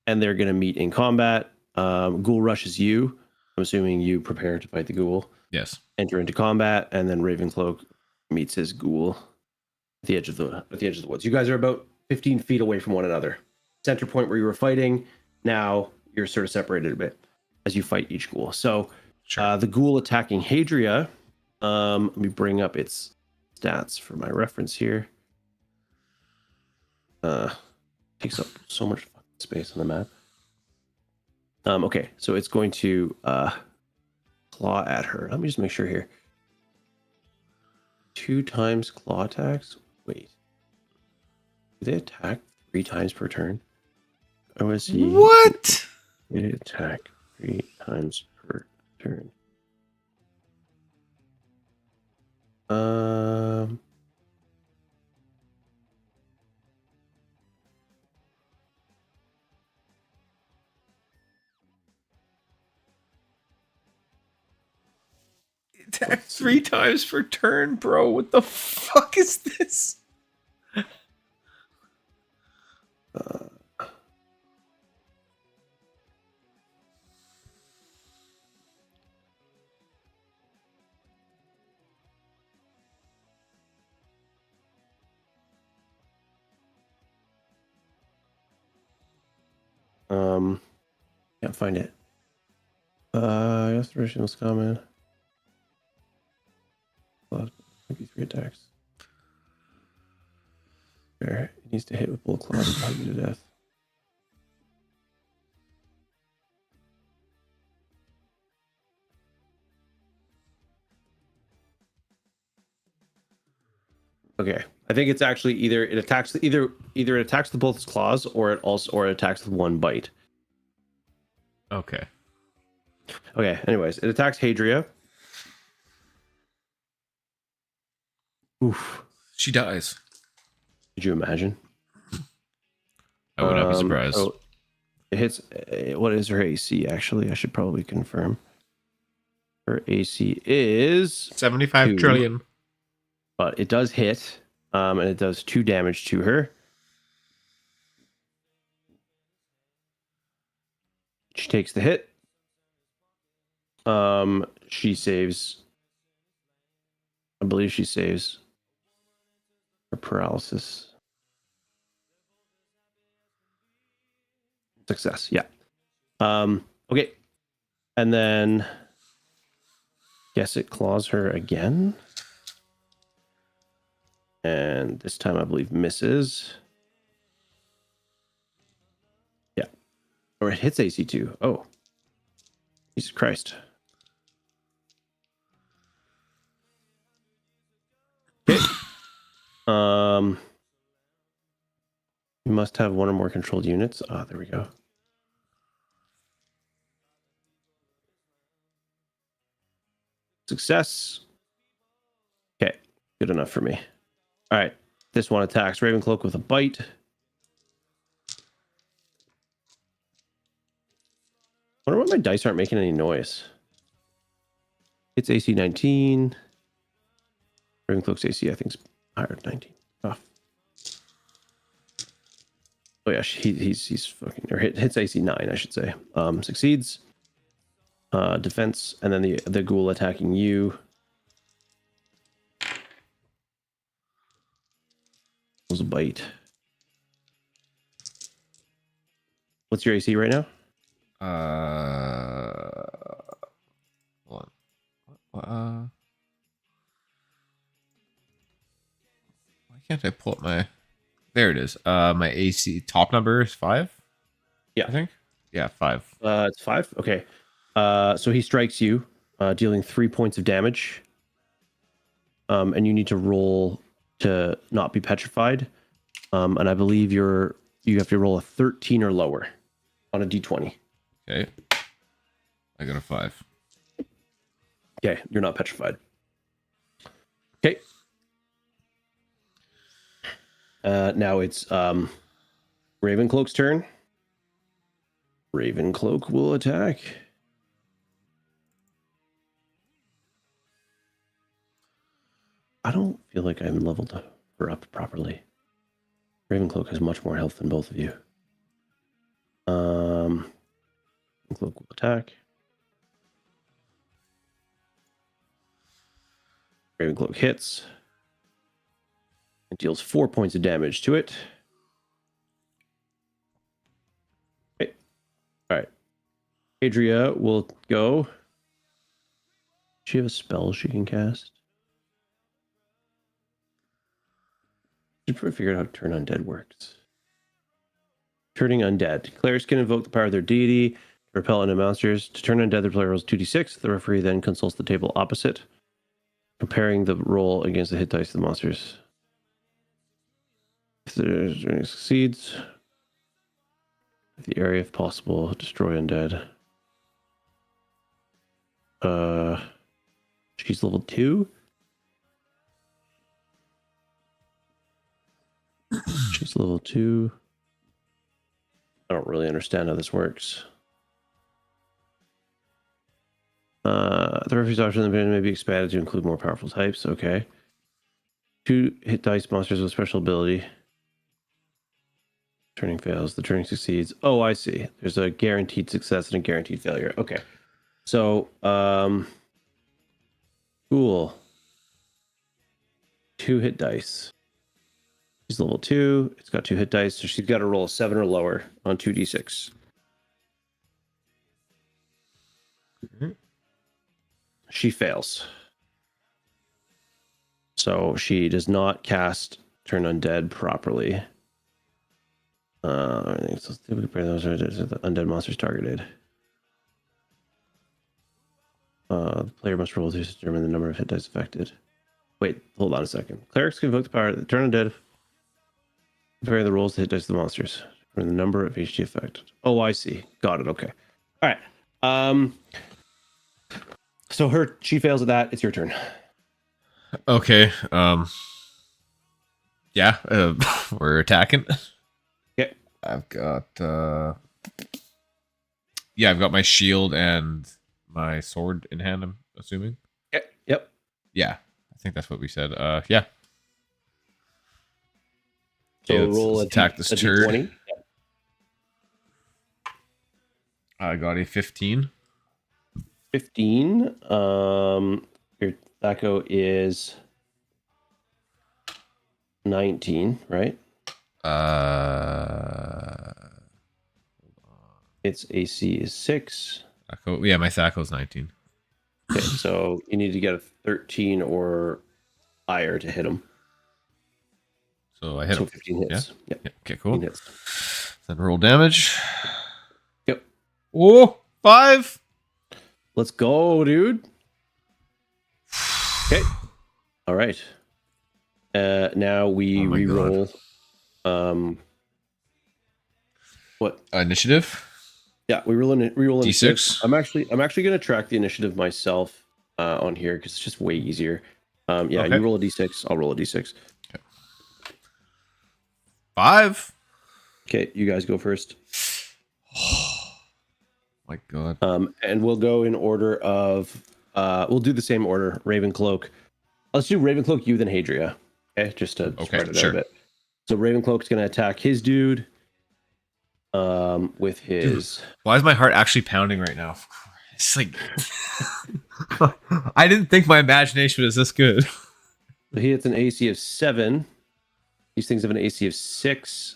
and they're going to meet in combat. Ghoul rushes you. I'm assuming you prepare to fight the ghoul. Yes. Enter into combat, and then Ravencloak meets his ghoul at the edge of the woods. You guys are about 15 feet away from one another. Center point where you were fighting. Now you're sort of separated a bit as you fight each ghoul. So Sure. the ghoul attacking Hadria. Let me bring up its stats for my reference here. Takes up so much fucking space on the map. Okay, so it's going to claw at her. Let me just make sure here. 2 times claw attacks. Wait, do they attack 3 times per turn? OSE. What? They attack 3 times per turn. Attack 3 times per turn, bro. What the fuck is this? Can't find it. Restoration was common. Maybe 3 attacks. There, it needs to hit with bullet claws to hug you to death. Okay, I think it's actually either it attacks either it attacks with both its claws or it attacks with 1 bite. Okay. Okay. Anyways, it attacks Hadria. Oof. She dies. Could you imagine? I would not be surprised. So it hits. What is her AC? Actually, I should probably confirm. Her AC is 75 2. trillion. but it does hit, and it does 2 damage to her. She takes the hit. She saves. I believe she saves her paralysis. Success, yeah. Okay. And then guess it claws her again. And this time I believe misses. Yeah. Or it hits AC 2. Oh. Jesus Christ. Okay. You must have one or more controlled units. Ah, there we go. Success. Okay, good enough for me. All right, this one attacks Ravencloak with a bite. I wonder why my dice aren't making any noise. It's AC 19. Ravencloak's AC, I think, is higher than 19. Oh, oh yeah, he's fucking, or hits AC 9, I should say. Succeeds. Defense, and then the ghoul attacking you. Was a bite. What's your AC right now? Hold on. Why can't I pull up my? There it is. My AC top number is 5. Yeah, I think. Yeah, 5. It's 5. Okay. So he strikes you, dealing 3 points of damage. And you need to roll to not be petrified. And I believe you have to roll a 13 or lower on a d20. Okay. I got a 5. Okay, you're not petrified. Okay. Now it's Ravencloak's turn. Ravencloak will attack. I don't feel like I'm leveled up properly. Ravencloak has much more health than both of you. Ravencloak will attack. Ravencloak hits. It deals 4 points of damage to it. Okay. All right. Adria will go. Does she have a spell she can cast? Should probably figure out how Turn Undead works. Turning Undead. Clerics can invoke the power of their deity to repel enemy monsters. To turn undead, the player rolls 2d6. The referee then consults the table opposite, comparing the roll against the hit dice of the monsters. If the journey succeeds, the area, if possible, destroy undead. She's level 2. She's level 2. I don't really understand how this works. The referee's option in the band may be expanded to include more powerful types. Okay. 2 hit dice monsters with special ability. Turning fails. The turning succeeds. Oh, I see. There's a guaranteed success and a guaranteed failure. Okay. So, cool. 2 hit dice. She's level 2. It's got 2 hit dice, so she's got to roll a 7 or lower on 2d6. Mm-hmm. She fails. So she does not cast Turn Undead properly. I think so. Those are the undead monsters targeted. The player must roll to determine the number of hit dice affected. Wait, hold on a second. Clerics can invoke the power of Turn Undead. Compare the rolls to hit dice of the monsters for the number of HG affected. Oh, I see. Got it. Okay. All right. So she fails at that. It's your turn. Okay. Yeah. We're attacking. Okay. I've got. Yeah, I've got my shield and my sword in hand. I'm assuming. Okay. Yep. Yeah, I think that's what we said. Yeah. So Okay, roll let's attack this turd. D20. I got a 15. 15. Your tobacco is 19, right? Its AC is 6. Thaco, yeah, my Thaco's 19. Okay, so you need to get a 13 or higher to hit him. So I hit So him. 15 hits. Yeah? Yeah. Okay, cool. 15 hits. Then roll damage. Yep. Oh, 5. Let's go, dude. Okay. All right. Now we reroll. What? Initiative. Yeah, we reroll D6. I'm actually going to track the initiative myself on here because it's just way easier. Yeah, Okay. you roll a D6. I'll roll a D6. Okay. 5. Okay, you guys go first. My God. And we'll go in order of. We'll do the same order. Ravencloak. Let's do Ravencloak, you, then Hadria. Okay, just to spread it out a bit. So Ravencloak's going to attack his dude. With his. Dude, why is my heart actually pounding right now? It's like I didn't think my imagination was this good. So he hits an AC of 7. These things have an AC of 6.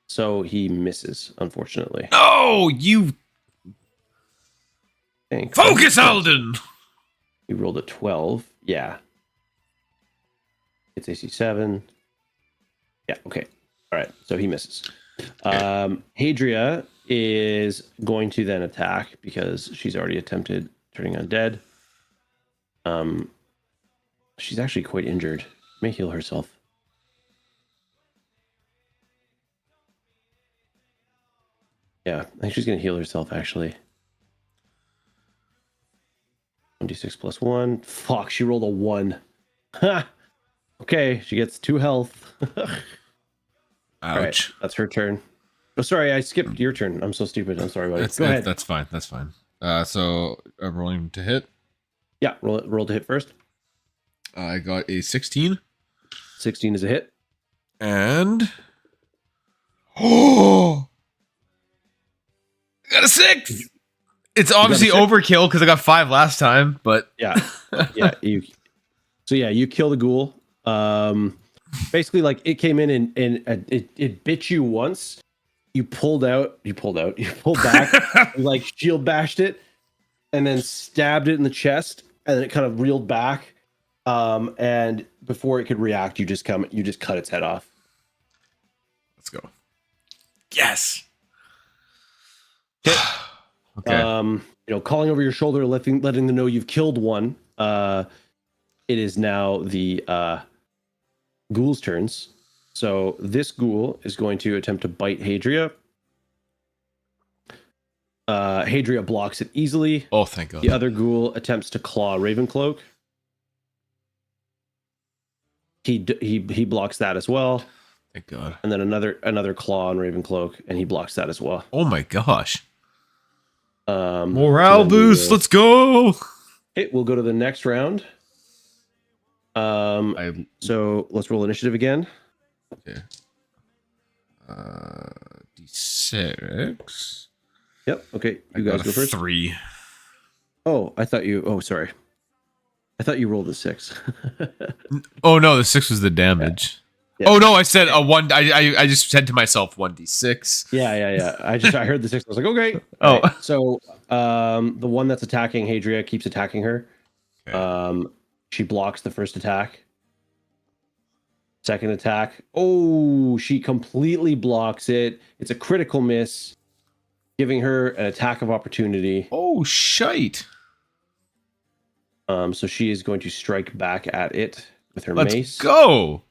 So he misses, unfortunately. No, you Thanks. focus, Alden. He rolled a 12. Yeah. It's AC 7. Yeah, okay. All right. So he misses. Okay. Hadria is going to then attack because she's already attempted turning undead. She's actually quite injured. May heal herself. Yeah, I think she's going to heal herself, actually. 1d6 plus 1. Fuck, she rolled a 1. Ha! Okay, she gets 2 health. Ouch. Right, that's her turn. Oh, sorry, I skipped your turn. I'm so stupid. I'm sorry, buddy. Go ahead. That's fine. That's fine. So I'm rolling to hit. Yeah, roll to hit first. I got a 16. 16 is a hit. And oh, I got a 6. It's obviously overkill because I got 5 last time, but yeah, you kill the ghoul. Basically, like, it came in and it bit you once. You pulled back, you like shield bashed it, and then stabbed it in the chest, and then it kind of reeled back. And before it could react, you just cut its head off. Let's go. Yes. Okay. Okay. Calling over your shoulder, letting them know you've killed one. It is now the ghoul's turns. So this ghoul is going to attempt to bite Hadria. Hadria blocks it easily. Oh, thank God. The other ghoul attempts to claw Ravencloak. He blocks that as well. Thank God. And then another claw on Ravencloak, and he blocks that as well. Oh my gosh. Morale boost. Let's go. Okay, we'll go to the next round. So let's roll initiative again. Okay. D6. Yep. Okay. You guys go first. 3. Oh, sorry. I thought you rolled a 6. Oh no, the 6 was the damage. Yeah. Oh no, I said a 1. I just said to myself 1d6. Yeah. I heard the 6. I was like, okay. Oh. Right. So the one that's attacking Hadria keeps attacking her. Okay. She blocks the first attack. Second attack. Oh, she completely blocks it. It's a critical miss, giving her an attack of opportunity. Oh, shite. So she is going to strike back at it with her mace. Let's go.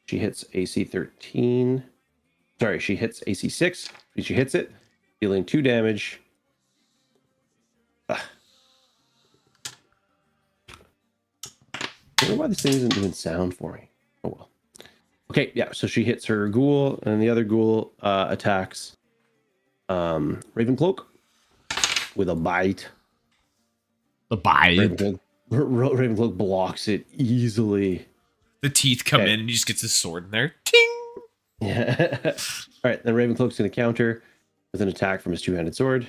She hits AC 13. Sorry, she hits AC 6. She hits it, dealing 2 damage. I don't know why this thing isn't doing sound for me. Oh well. Okay, yeah, so she hits her ghoul, and the other ghoul attacks Ravencloak. with a bite. The bite. Ravencloak blocks it easily. The teeth come in and he just gets his sword in there. Ting! Yeah. All right, then Ravencloak's going to counter with an attack from his two-handed sword.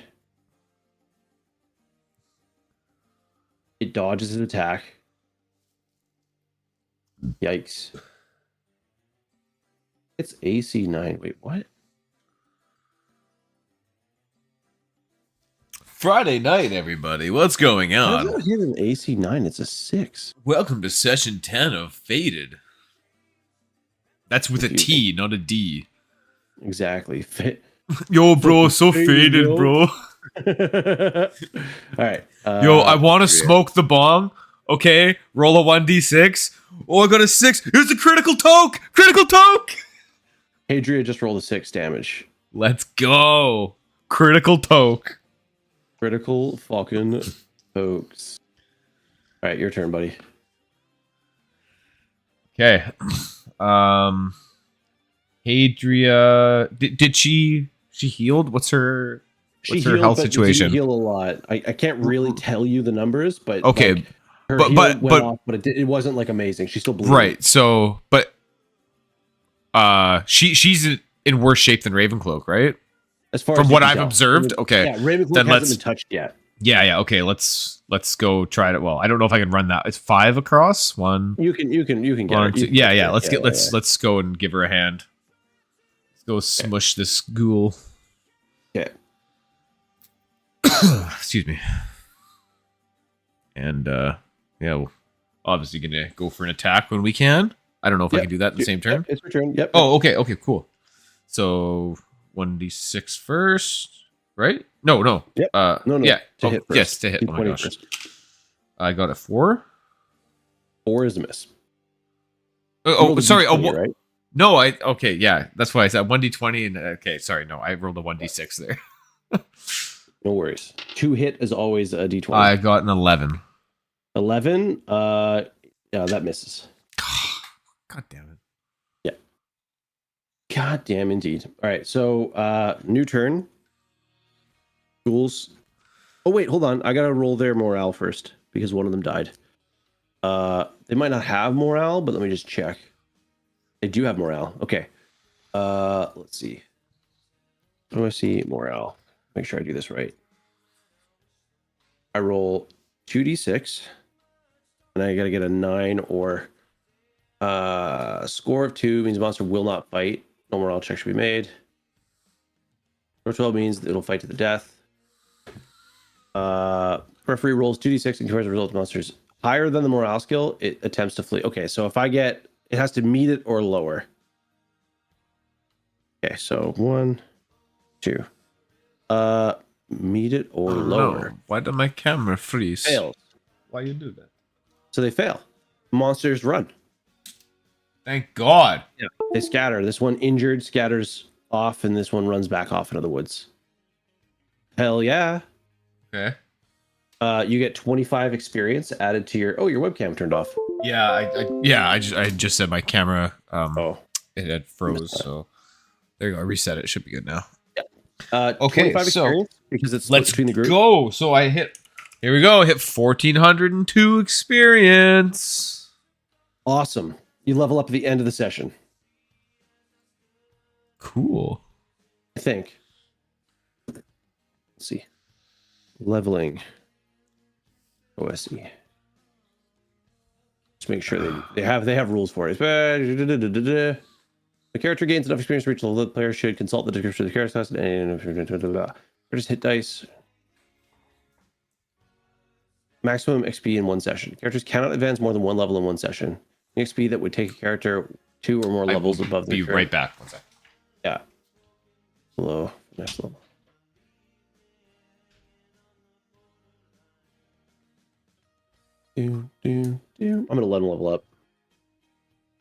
It dodges his attack. Yikes. It's AC 9. Wait, what? Friday night, everybody. What's going How does on? it hit an AC 9? It's a 6. Welcome to session 10 of Faded. That's with a T, not a D. Exactly. Yo, bro, so faded, bro. All right. Yo, I want to smoke the bong. Okay, roll a 1d6. Oh, I got a 6. Here's a critical toke. Critical toke. Hadria just rolled a 6 damage. Let's go. Critical toke. Critical fucking pokes. All right, your turn, buddy. Okay. Hadria, did she healed? What's her health situation? She heal a lot. I can't really tell you the numbers, but okay, like, her heal went off, but it wasn't like amazing. She's still bleeding. Right. So, but she's in worse shape than Ravencloak, right? As far from as what I've observed. Okay. Yeah, Ravencloak then hasn't been touched yet. Yeah. Okay. Let's go try it. Well, I don't know if I can run that. It's 5 across. One. You can get it. Yeah. Let's go and give her a hand. Let's go smush this ghoul. Okay. Excuse me. And we're obviously gonna go for an attack when we can. I don't know if I can do that in the same turn. It's your turn. Yep. Oh, okay, cool. So 1d6 first, right? No. Yep. No. Yeah. To hit first. Yes, to hit. Oh my gosh. First. I got a 4. 4 is a miss. Sorry. Right? No, okay, yeah. That's why I said 1d20 and okay, sorry, no, I rolled a 1d6 there. No worries. 2 hit is always a d20. I got an 11. 11? Yeah, that misses. God damn it. Yeah. God damn indeed. All right, so new turn. Ghouls. Oh wait, hold on. I gotta roll their morale first because one of them died. They might not have morale, but let me just check. They do have morale. Okay. Let's see. How do I see morale? Make sure I do this right. I roll 2d6, and I gotta get a 9 or score of 2 means the monster will not fight. No morale check should be made. Or 12 means it'll fight to the death. Referee rolls 2d6 and compares the result of monsters higher than the morale skill. It attempts to flee. Okay, so if I get, it has to meet it or lower. Okay, so 1, 2. Meet it or lower. No. Why did my camera freeze? Fails. Why you do that? So they fail. Monsters run. Thank God. Yeah. They scatter. This one injured scatters off, and this one runs back off into the woods. Hell yeah. Okay. You get 25 experience added to your. Oh, your webcam turned off. Yeah, I just said my camera. It had froze. So there you go. I reset it. It should be good now. Okay, 25 experience because it's split between the group. Go. So I hit. Here we go. I hit 1,402 experience. Awesome. You level up at the end of the session. Cool. I think. Let's see. Leveling. OSE. Just make sure they have rules for it. The character gains enough experience to reach the level. The player should consult the description of the character class and just hit dice. Maximum XP in one session. Characters cannot advance more than one level in one session. The XP that would take a character 2 or more levels above the. Be right back. 1 second. Yeah. Below next level. I'm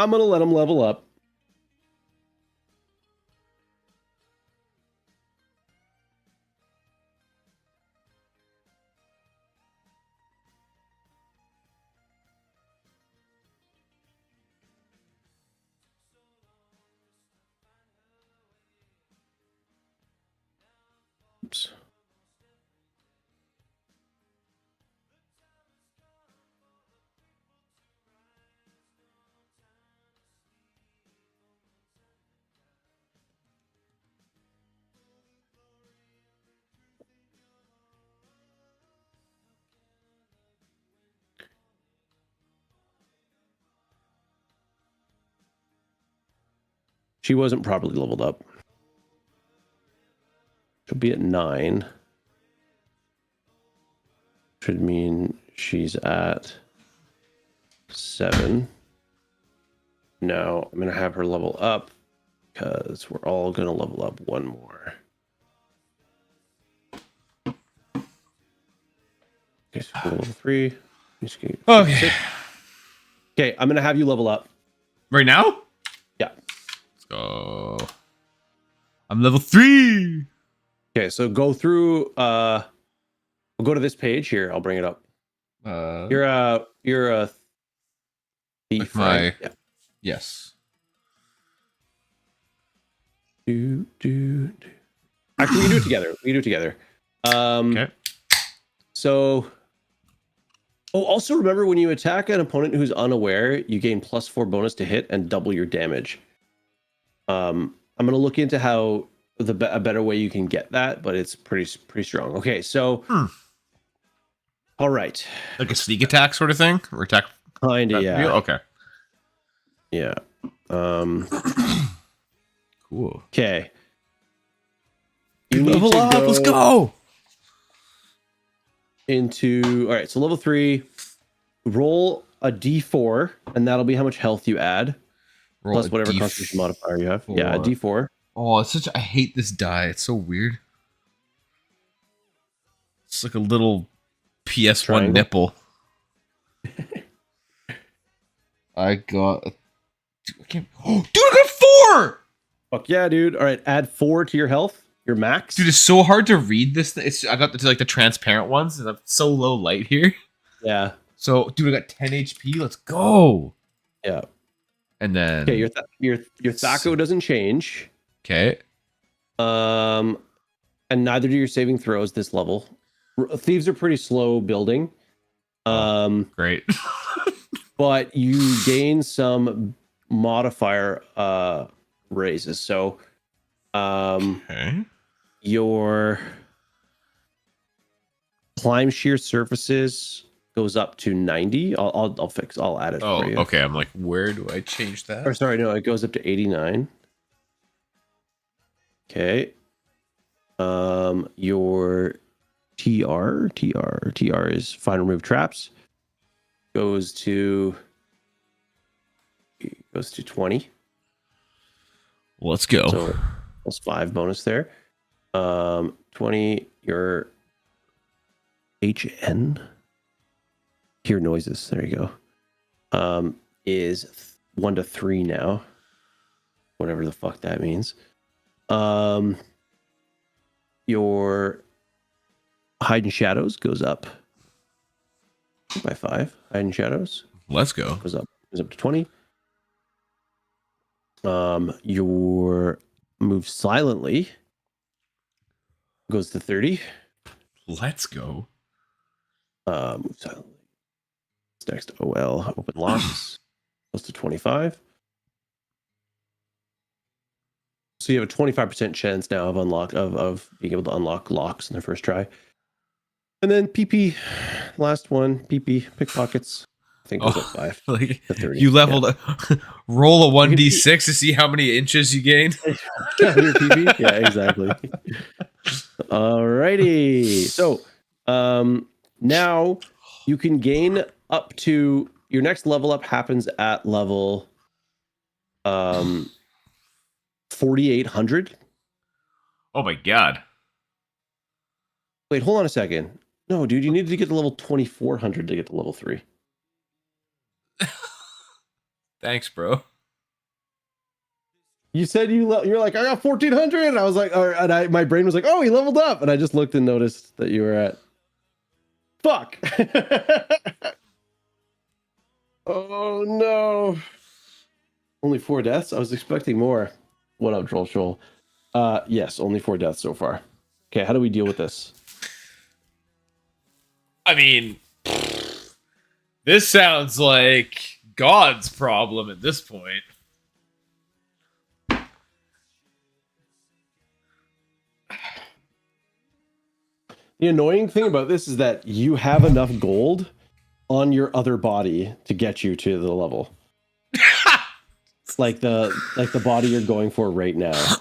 gonna let him level up. Oops. She wasn't properly leveled up. She'll be at 9. Should mean she's at 7. Now I'm going to have her level up because we're all going to level up one more. Okay, so level 3. Okay. Okay, I'm going to have you level up. Right now? Yeah. Let's go. I'm level 3. Okay, so go through. We'll go to this page here. I'll bring it up. You're a thief, right? Yeah. Yes. Actually, we can do it together. We can do it together. Okay. So, also remember when you attack an opponent who's unaware, you gain +4 bonus to hit and double your damage. I'm gonna look into how a better way you can get that, but it's pretty strong. Okay, so, all right, Like a sneak attack sort of thing, or attack. Kinda, yeah. Okay. Yeah. Cool. Okay. You need Level to up. go Let's go. All right, so level 3, roll a d4, and that'll be how much health you add, Roll plus a whatever constitution modifier you have. D4. Yeah, a d4. Oh, it's such. I hate this die. It's so weird. It's like a little PS1 Triangle. nipple. I got. Dude, I can't. Oh, dude, I got 4. Fuck yeah, dude. All right, add 4 to your health, your max. Dude, it's so hard to read this. I got the transparent ones, and I'm so low light here. Yeah. So, dude, I got 10 HP. Let's go. Yeah. And then. Okay, your Thaco doesn't change. Okay. And neither do your saving throws this level. Thieves are pretty slow building. Great. But you gain some modifier raises. So Okay. your climb shear surfaces goes up to 90. I'll add it Oh, for you. okay. I'm like, where do I change that? Or sorry, no, it goes up to 89. Okay. Your TR is find remove traps. Goes to 20. Let's go. So plus 5 bonus there. 20, your HN. Hear noises. There you go. Is 1 to 3 now. Whatever the fuck that means. Your hide and shadows goes up by 5. Hide and shadows Let's go. goes up to 20. Your move silently goes to 30. Let's go. Move silently. Next, OL open locks goes to 25. So you have a 25% chance now of being able to unlock locks in the first try. And then PP, last one, PP pickpockets. I think goes up 5 Like to 30. you leveled up. Roll a 1d6 to see how many inches you gain. Your PP? Yeah, exactly. Alrighty. So now you can gain up to your next level up happens at level 4,800. Oh my god. Wait, hold on a second. No, dude, you needed to get to level 2,400 to get to level 3. Thanks, bro. You said you're like, I got 1,400. And I was like, and my brain was like, oh, he leveled up. And I just looked and noticed that you were at. Fuck. Oh no. Only 4 deaths. I was expecting more. What up, Troll? Yes, only 4 deaths so far. Okay, how do we deal with this? I mean, this sounds like God's problem at this point. The annoying thing about this is that you have enough gold on your other body to get you to the level. like the body you're going for right now.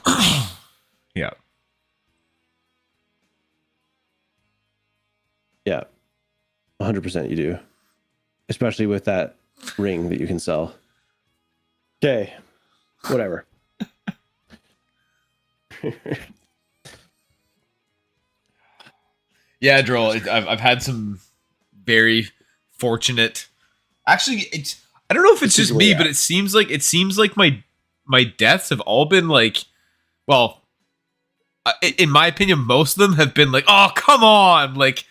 Yeah. Yeah, 100% you do, especially with that ring that you can sell. Okay, whatever. Yeah, Droll. I've had some very fortunate. Actually, it's I don't know if it's just me, but it seems like my deaths have all been like, well, in my opinion, most of them have been like, oh come on, like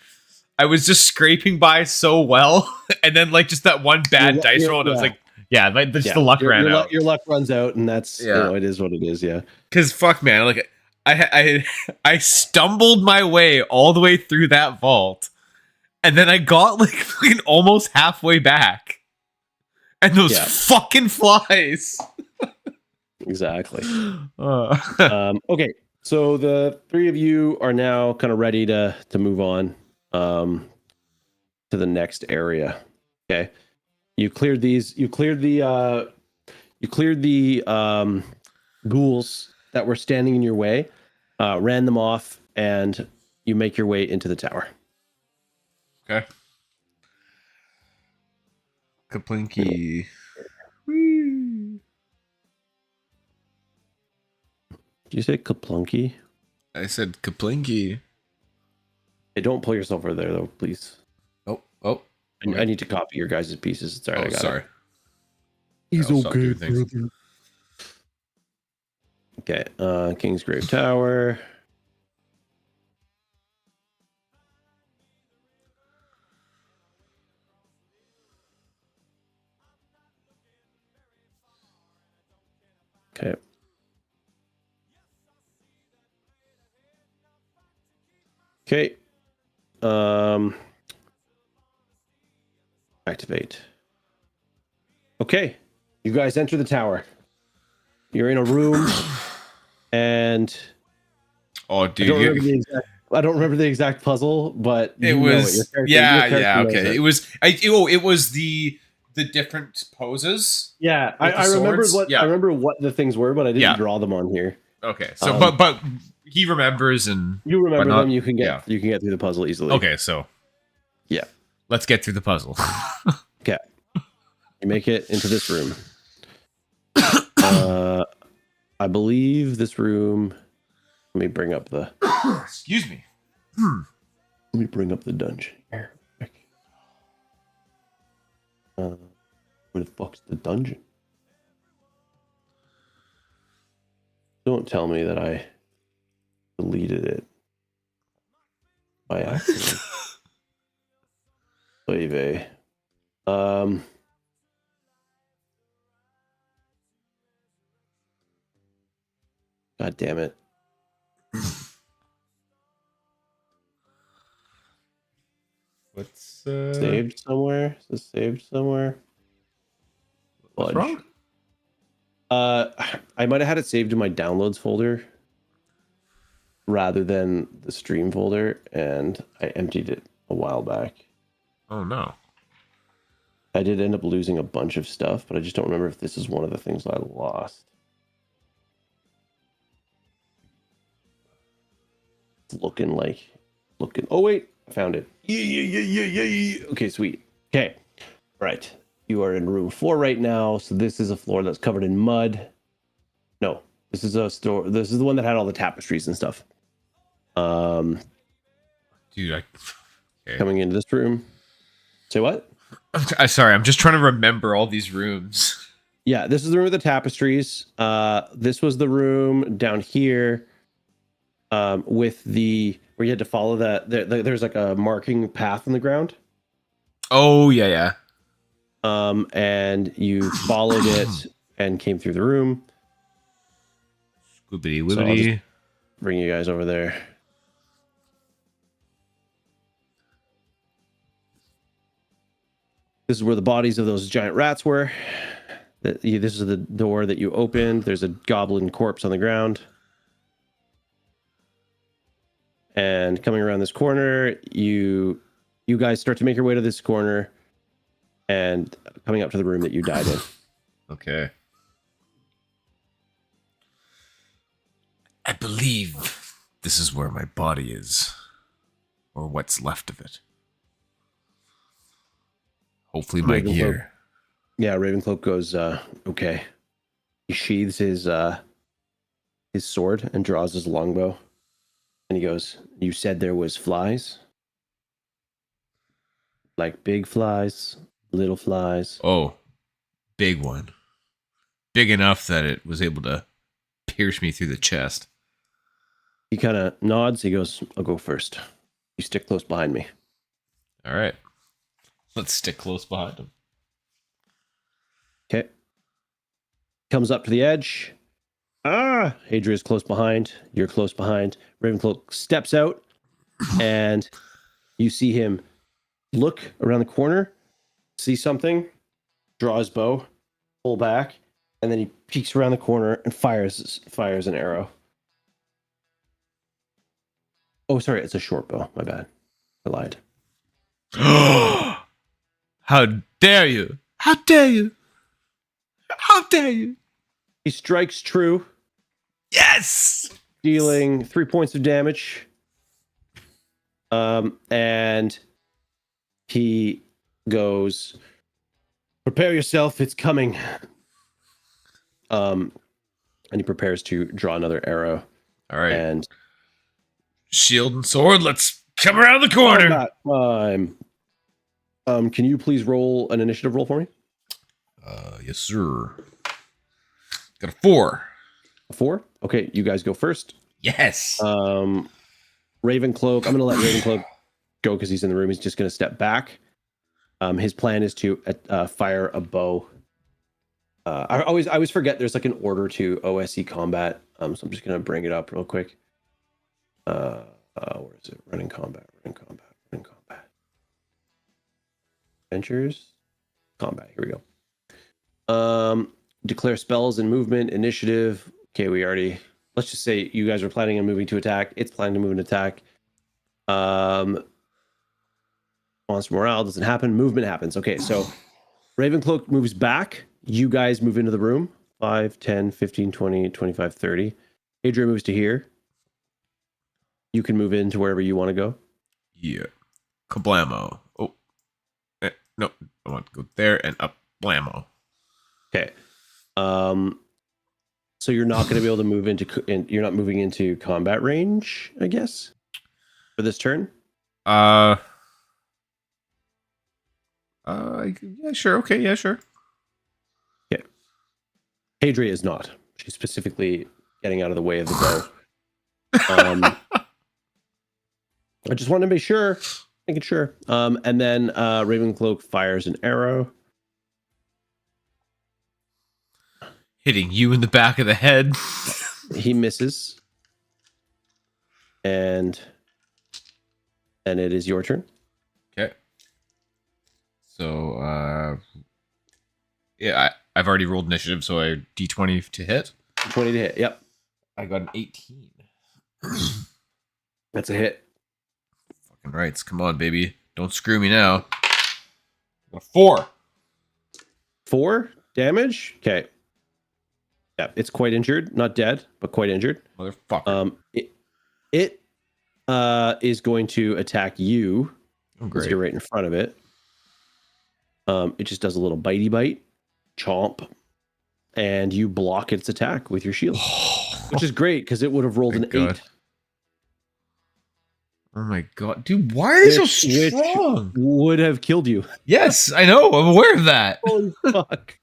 I was just scraping by so well, and then like just that one bad dice roll, and I was like, yeah, like just the luck ran out. Your luck runs out, and that's it is what it is. Yeah, because fuck, man, like I stumbled my way all the way through that vault, and then I got like fucking almost halfway back, and those fucking flies. Exactly. Okay, so the three of you are now kind of ready to move on to the next area. Okay, you cleared these. You cleared the ghouls that were standing in your way. Ran them off, and you make your way into the tower. Okay. Kaplinky. Whee. Did you say kaplunky? I said kaplinky. Hey, don't pull yourself over there, though, please. Oh. I need to copy your guys' pieces. It's all right. I got sorry. it. He's okay, brother. Okay, Kingsgrave Tower. Okay. Okay. Activate. Okay. You guys enter the tower. You're in a room, and oh, dude, I don't remember the exact puzzle, but it was okay. It was it was the different poses. Yeah, I remember I remember what the things were, but I didn't draw them on here. Okay, so but he remembers, and you remember them. You can get through the puzzle easily. Okay, so yeah, let's get through the puzzle. Okay, you make it into this room. I believe this room. Let me bring up the. Excuse me. Let me bring up the dungeon here. Where the fuck's the dungeon? Don't tell me that I deleted it by accident. Oy. God damn it. What's saved somewhere? Is this saved somewhere? What's wrong? I might have had it saved in my downloads folder rather than the stream folder, and I emptied it a while back. Oh no. I did end up losing a bunch of stuff, but I just don't remember if this is one of the things I lost. It's looking. Oh wait, I found it. Yeah. Okay, sweet. Okay, right. You are in room 4 right now, so this is a floor that's covered in mud. No, this is a store. This is the one that had all the tapestries and stuff. Dude, coming into this room. Say what? Sorry, I'm just trying to remember all these rooms. Yeah, this is the room with the tapestries. This was the room down here. With where you had to follow that. There's like a marking path on the ground. Oh yeah. And you followed it and came through the room. Squibbity wibbity. So bring you guys over there. This is where the bodies of those giant rats were. This is the door that you opened. There's a goblin corpse on the ground. And coming around this corner, you guys start to make your way to this corner and coming up to the room that you died in. Okay. I believe this is where my body is. Or what's left of it. Hopefully my Ravencloak. gear. Yeah, Ravencloak goes, okay. He sheathes his sword and draws his longbow. And he goes, you said there was flies? Like big flies, little flies. Oh, big one. Big enough that it was able to pierce me through the chest. He kind of nods. He goes, I'll go first. You stick close behind me. All right. Let's stick close behind him. Okay. Comes up to the edge. Hadria's close behind. You're close behind. Ravencloak steps out, and you see him look around the corner, see something, draw his bow, pull back, and then he peeks around the corner and fires an arrow. Oh, sorry, it's a short bow. My bad. I lied. How dare you? How dare you? How dare you? He strikes true, Yes! dealing 3 points of damage. And he goes, prepare yourself, it's coming. And he prepares to draw another arrow. All right. And Shield and sword, let's come around the corner. Can you please roll an initiative roll for me? Yes, sir. Got a 4. A 4? Okay, you guys go first. Yes. Ravencloak, I'm going to let Ravencloak go because he's in the room. He's just going to step back. His plan is to fire a bow. I always forget there's like an order to OSE combat. So I'm just going to bring it up real quick. Where is it? Running combat. Adventures. Combat. Here we go. Declare spells and movement, initiative. Okay, let's just say you guys are planning on moving to attack. It's planning to move and attack. Monster morale doesn't happen. Movement happens. Okay, so Ravencloak moves back. You guys move into the room. 5, 10, 15, 20, 25, 30. Adria moves to here. You can move into wherever you want to go. Yeah. Kablamo. Oh. No, I want to go there and up. Blammo. Okay. So you're not going to be able to move you're not moving into combat range, I guess, for this turn. Yeah, sure. Okay, yeah, sure. Yeah. Hadria is not. She's specifically getting out of the way of the bow. I just wanted to be sure. Making sure. And then Ravencloak fires an arrow. Hitting you in the back of the head. He misses. And then it is your turn. Okay. So, yeah, I've already rolled initiative, so I D20 to hit. 20 to hit, yep. I got an 18. That's a hit. Fucking rights. Come on, baby. Don't screw me now. A 4. 4 damage? Okay. Yeah, it's quite injured. Not dead, but quite injured. Motherfucker. It is going to attack you. Oh, great. You're right in front of it. It just does a little bitey bite. Chomp. And you block its attack with your shield. Which is great, because it would have rolled an 8. Oh my god. Dude, why are they so strong? Which would have killed you. Yes, I know. I'm aware of that. Holy fuck.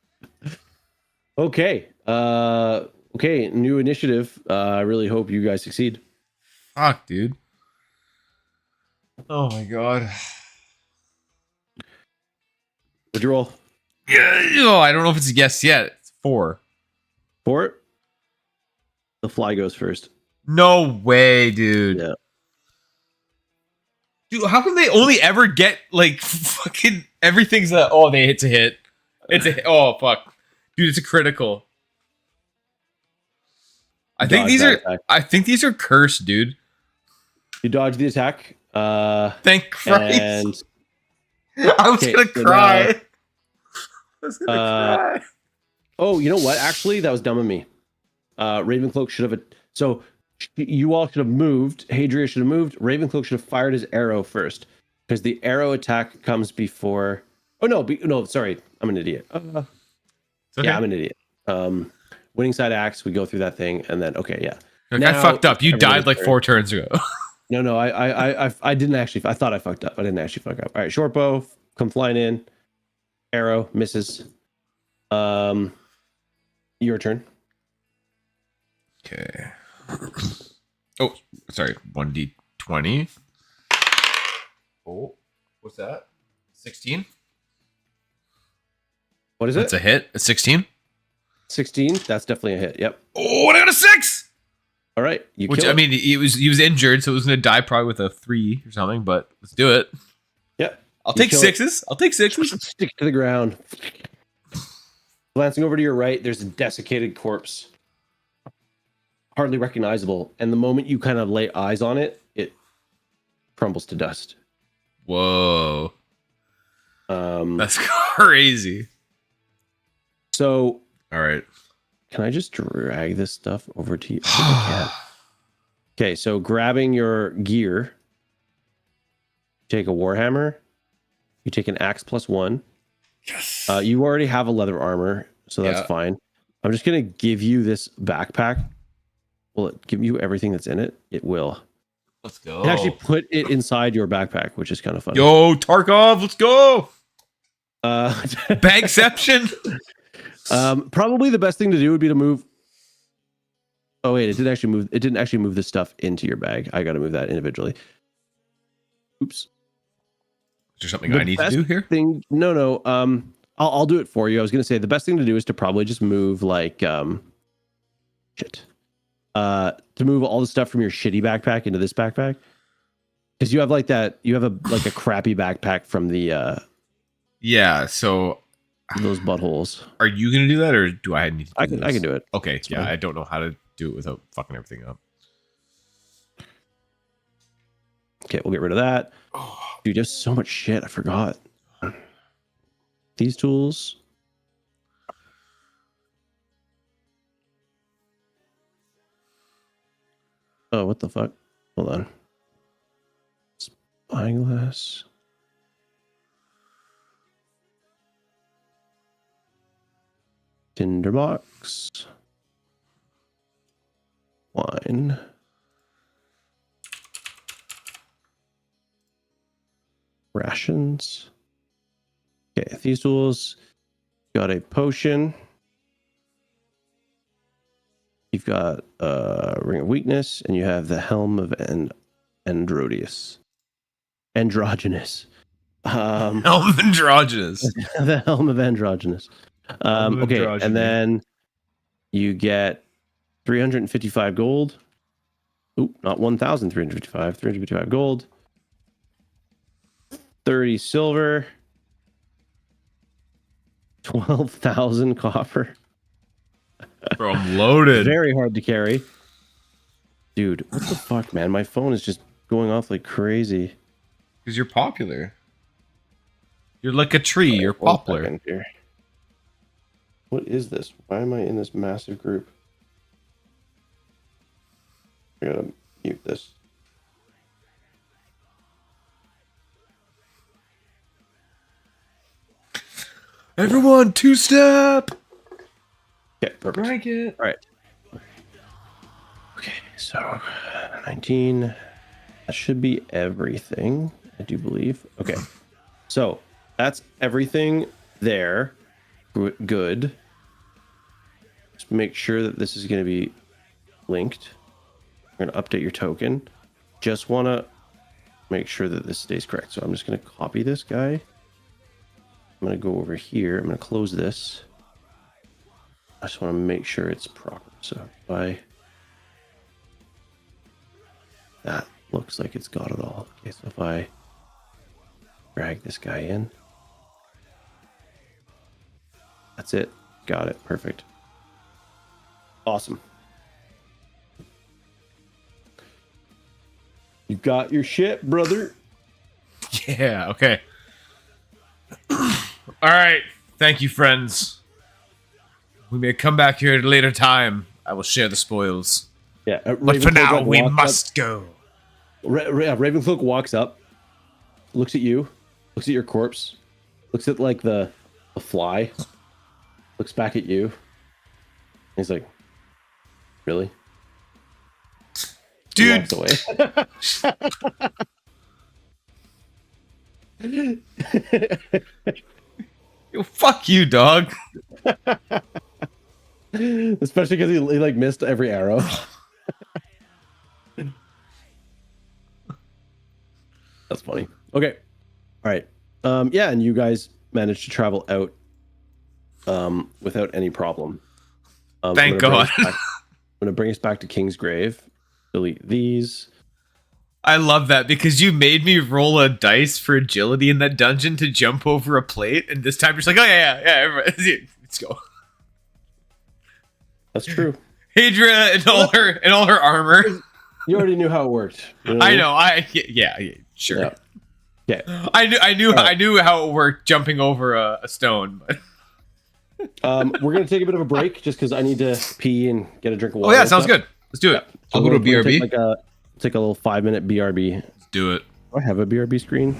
Okay. Okay, new initiative. I really hope you guys succeed. Fuck, dude. Oh my god. What'd you roll? Yeah, no, I don't know if it's a guess yet. It's 4. 4? The fly goes first. No way, dude. Yeah. Dude, how come they only ever get like fucking everything's a it's a hit. It's a oh fuck. Dude, it's a critical. I think these are cursed, dude. You dodge the attack. Thank Christ. And I was gonna cry. I was gonna cry. Oh, you know what? Actually, that was dumb of me. Ravencloak should have. So You all should have moved. Hadria should have moved. Ravencloak should have fired his arrow first, because the arrow attack comes before. Oh no, no, sorry, I'm an idiot. Okay. Yeah, I'm an idiot. Winning side axe. We go through that thing, and then okay, yeah. Like, now, I fucked up. You died like 4 turns ago. No, I didn't actually. I thought I fucked up. I didn't actually fuck up. All right, short bow, come flying in. Arrow misses. Your turn. Okay. Oh, sorry. 1d20. Oh, what's that? 16. What is it? That's a hit. A 16. 16. That's definitely a hit. Yep. Oh, I got a 6. All right. Which, I mean, he was injured, so it was going to die probably with a 3 or something, but let's do it. Yep. I'll take 6s. I'll take 6s. Stick to the ground. Glancing over to your right, there's a desiccated corpse. Hardly recognizable. And the moment you kind of lay eyes on it, it crumbles to dust. Whoa. That's crazy. So, all right. Can I just drag this stuff over to you? I can. Okay, so grabbing your gear, take a warhammer, you take an axe +1. Yes. You already have a leather armor, so that's fine. I'm just gonna give you this backpack. Will it give you everything that's in it? It will. Let's go. And actually put it inside your backpack, which is kind of fun. Yo, Tarkov, let's go. Bagception. Probably the best thing to do would be to move. Oh wait, it didn't actually move. It didn't actually move this stuff into your bag. I got to move that individually. Oops. Is there something I need to do here? No. I'll do it for you. I was gonna say the best thing to do is to probably just move like to move all the stuff from your shitty backpack into this backpack, because you have like that. You have a crappy backpack from the yeah. So those buttholes. Are you gonna do that, or do I need to do I can do it. Okay. It's fine. I don't know how to do it without fucking everything up. Okay, we'll get rid of that. Dude, there's so much shit. I forgot. These tools. Oh, what the fuck? Hold on. Spyglass. Tinderbox. Wine. Rations. Okay, these tools. Got a potion. You've got a ring of weakness, and you have the helm of Androdius. Androgynous. Helm of Androgynous. The helm of Androgynous. Okay, and then you get 355 gold. Oop, not 1,355. 355 gold. 30 silver. 12,000 copper. Bro, I'm loaded. Very hard to carry. Dude, what the fuck, man? My phone is just going off like crazy. Because you're popular. You're like a tree. Right, you're popular. What is this? Why am I in this massive group? I gotta mute this. Everyone, 2-step. Okay, perfect. Rank it. All right. Okay, so 19. That should be everything, I do believe. Okay, so that's everything there. Good. Just make sure that this is going to be linked. We're going to update your token. Just want to make sure that this stays correct. So I'm just going to copy this guy. I'm going to go over here. I'm going to close this. I just want to make sure it's proper. So that looks like it's got it all. Okay, so if I drag this guy in, that's it. Got it. Perfect. Awesome. You got your shit, brother. Yeah, okay. All right. Thank you, friends. We may come back here at a later time. I will share the spoils. Yeah, But for Ravencloak, now, like, we walks must go. Yeah, Ravencloak walks up, looks at you, looks at your corpse, looks at like the fly, looks back at you. He's like, "Really?" And Dude, walks away. fuck you, dog. Especially because he like missed every arrow. That's funny. Okay. All right. Yeah, and you guys managed to travel out without any problem. Thank God. I'm gonna bring us back to King's Grave. Delete these. I love that because you made me roll a dice for agility in that dungeon to jump over a plate, and this time you're just like, oh yeah, let's go. That's true. Hadra and all her armor. You already knew how it worked. You I know. Yeah, sure. Yeah. Okay. I knew how it worked jumping over a stone. But We're gonna take a bit of a break just because I need to pee and get a drink of oh water. yeah, sounds good. Let's do it. I'll go to a BRB. Take a little 5-minute BRB. Let's do it. Do I have a BRB screen?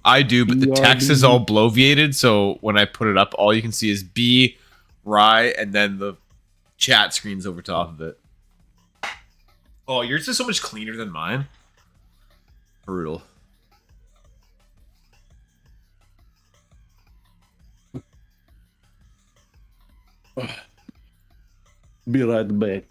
I do, but the text is all bloviated, so when I put it up, all you can see is B, Rye, and then the chat screen's over top of it. Oh, yours is so much cleaner than mine. Brutal. Be right back.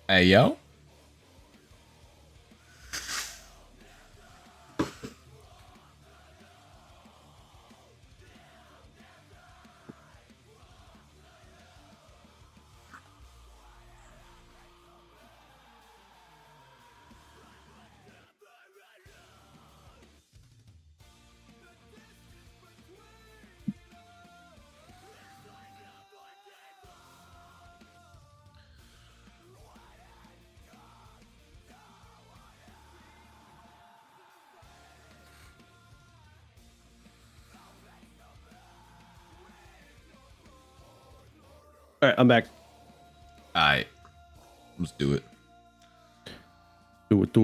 Hey, yo. All right, I'm back. All right, let's do it. Do it.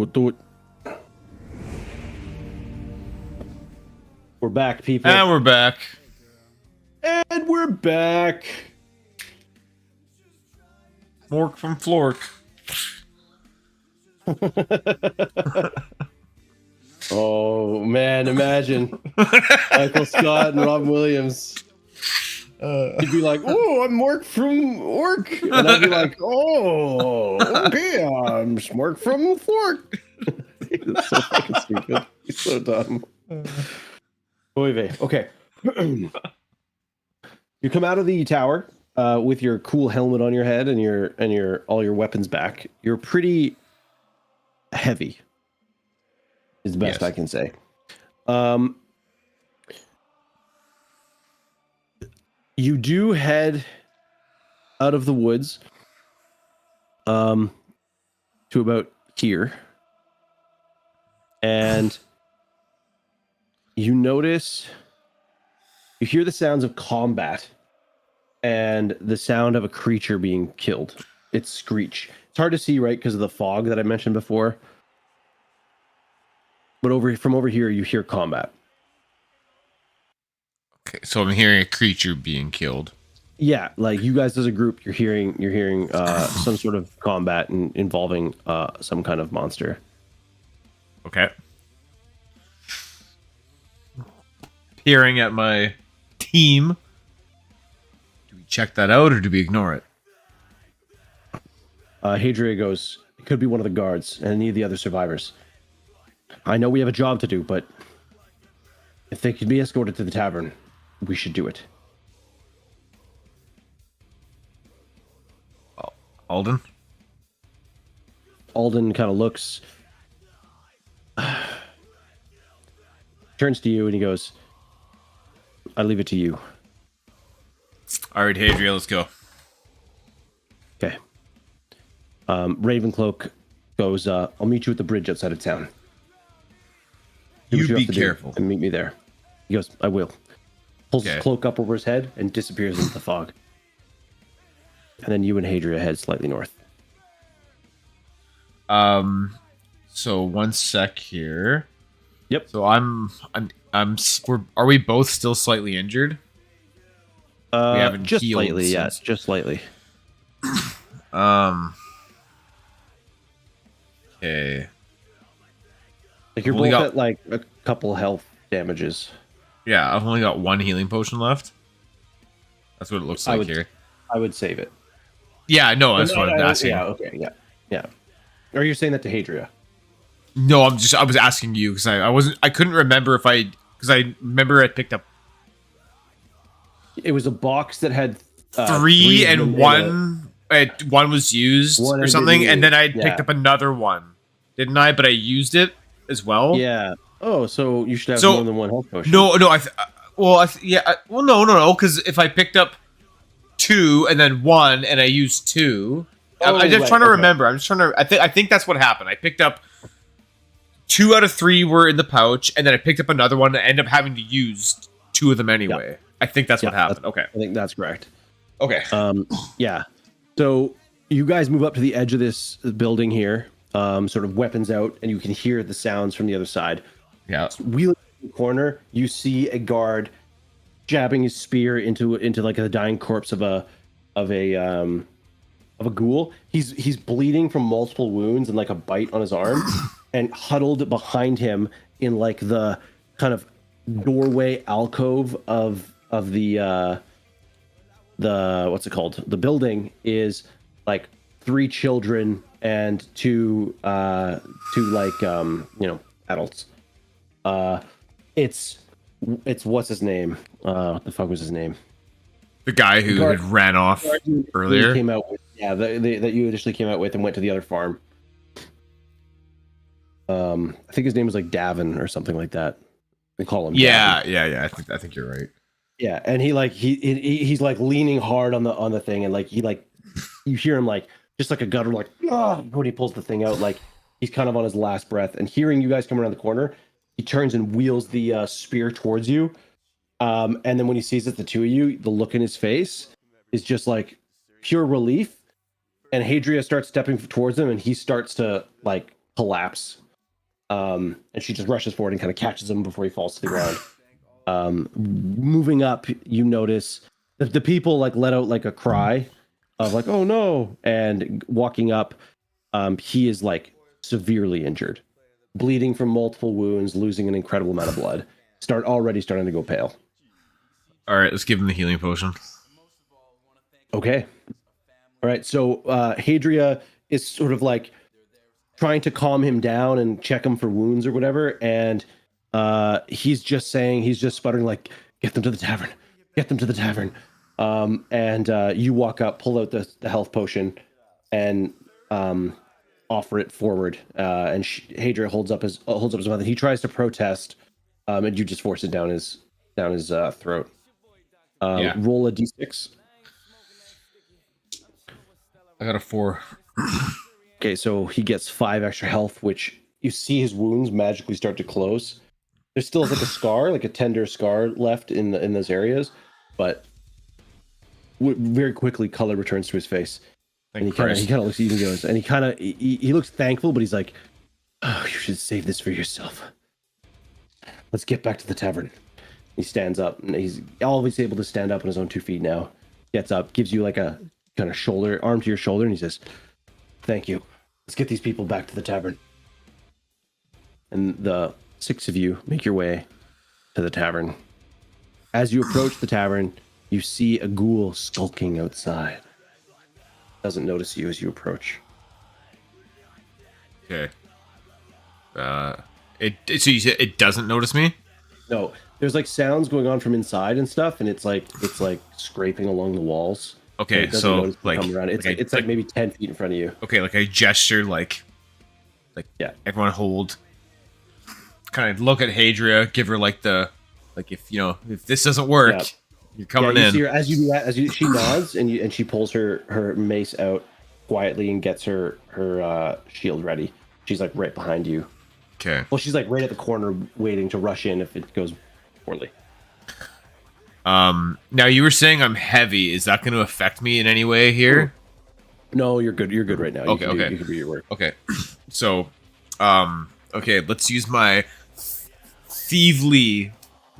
We're back, people. And we're back. And we're back. Mork from Flork. Oh man, imagine Michael Scott and Rob Williams. He'd be like, "Oh, I'm Mork from Orc," and I'd be like, "Oh, okay, I'm Mork from Flork." It's so fucking stupid. He's so dumb. Oy vey. Okay. You come out of the tower with your cool helmet on your head and your all your weapons back. You're pretty heavy. Is the best I can say. You do head out of the woods to about here. And you notice, you hear the sounds of combat and the sound of a creature being killed. It's screech. It's hard to see, right, because of the fog that I mentioned before. But from over here, you hear combat. Okay, so I'm hearing a creature being killed. Yeah, like you guys as a group, you're hearing some sort of combat involving some kind of monster. Okay. Peering at my team. Do we check that out or do we ignore it? Hadria goes, "It could be one of the guards and any of the other survivors. I know we have a job to do, but if they could be escorted to the tavern, we should do it." Alden? Alden kind of looks, turns to you, and he goes, "I leave it to you." All right, Hadria, let's go. Okay. Ravencloak goes, "I'll meet you at the bridge outside of town. Do what You be have to do careful. and meet me there." He goes, "I will." Pulls Okay. his cloak up over his head and disappears into the fog. And then you and Hadria head slightly north. So one sec here. Yep. So are we both still slightly injured? We haven't Just healed slightly, since- yes, just slightly. Okay. Like you're Only both got- at like a couple health damages. Yeah, I've only got one healing potion left. That's what it looks like here. I would save it. Yeah, no, that's what I'm asking. Yeah, okay, yeah. Or you're saying that to Hadria? No, I was asking you because I couldn't remember because I remember I picked up It was a box that had three and one. One was used One or I something, didn't and then I use, picked yeah. up another one, didn't I? But I used it as well. Yeah. Oh, so you should have So- more than one health potion. No. No. Because if I picked up two and then one, and I used two, I'm just trying to remember. I'm just trying to. I think that's what happened. I picked up 2 out of 3 were in the pouch, and then I picked up another one and ended up having to use 2 of them anyway. I think that's what happened. Okay. I think that's correct. Okay. Yeah. So you guys move up to the edge of this building here, sort of weapons out, and you can hear the sounds from the other side. Yeah. Wheeling in the corner, you see a guard jabbing his spear into like the dying corpse of a ghoul. He's bleeding from multiple wounds and like a bite on his arm, and huddled behind him in like the kind of doorway alcove of the what's it called? The building is like 3 children and 2 like adults. It's what's his name? What the fuck was his name? The guy who had ran off earlier. Came out with, that you initially came out with and went to the other farm. I think his name was like Davin or something like that. They call him. Yeah, Davin. yeah. I think you're right. Yeah, and he's like leaning hard on the thing, and like you hear him like just like a gutter like when he pulls the thing out, like he's kind of on his last breath. And hearing you guys come around the corner, he turns and wheels the spear towards you. And then when he sees it's the 2 of you, the look in his face is just like pure relief. And Hadria starts stepping towards him, and he starts to like collapse. And she just rushes forward and kind of catches him before he falls to the ground. Moving up, you notice the people like let out like a cry of like, "Oh no!" And walking up, he is like severely injured, bleeding from multiple wounds, losing an incredible amount of blood. Already starting to go pale. All right, let's give him the healing potion. Okay. All right. So Hadria is sort of like trying to calm him down and check him for wounds or whatever, and he's just sputtering like, "Get them to the tavern, get them to the tavern." And you walk up, pull out the health potion, and offer it forward. And Hadria holds up his mouth, and he tries to protest, and you just force it down his throat. Roll a d6. I got a 4. Okay, so he gets 5 extra health, which you see his wounds magically start to close. There's still like a scar, like a tender scar left in those areas, but very quickly color returns to his face. And he kind of looks at you and goes, and he looks thankful, but he's like, "Oh, you should save this for yourself. Let's get back to the tavern." He stands up, and he's always able to stand up on his own 2 feet now. Gets up, gives you like a kind of arm to your shoulder, and he says, "Thank you. Let's get these people back to the tavern." And the 6 of you make your way to the tavern. As you approach the tavern, you see a ghoul skulking outside. Doesn't notice you as you approach. Okay. So you said it doesn't notice me? No, there's like sounds going on from inside and stuff, and it's like scraping along the walls. Okay, so like, come around. It's like maybe 10 feet in front of you. Okay, like I gesture, like yeah, everyone hold. Kind of look at Hadria, give her like if this doesn't work, you're coming in. See her, as you do that, she nods and she pulls her mace out quietly and gets her shield ready. She's like right behind you. Okay. Well, she's like right at the corner waiting to rush in if it goes poorly. Now you were saying I'm heavy. Is that going to affect me in any way here? No, you're good. You're good right now. Okay, you can do your work. Okay. So, okay, let's use my thievely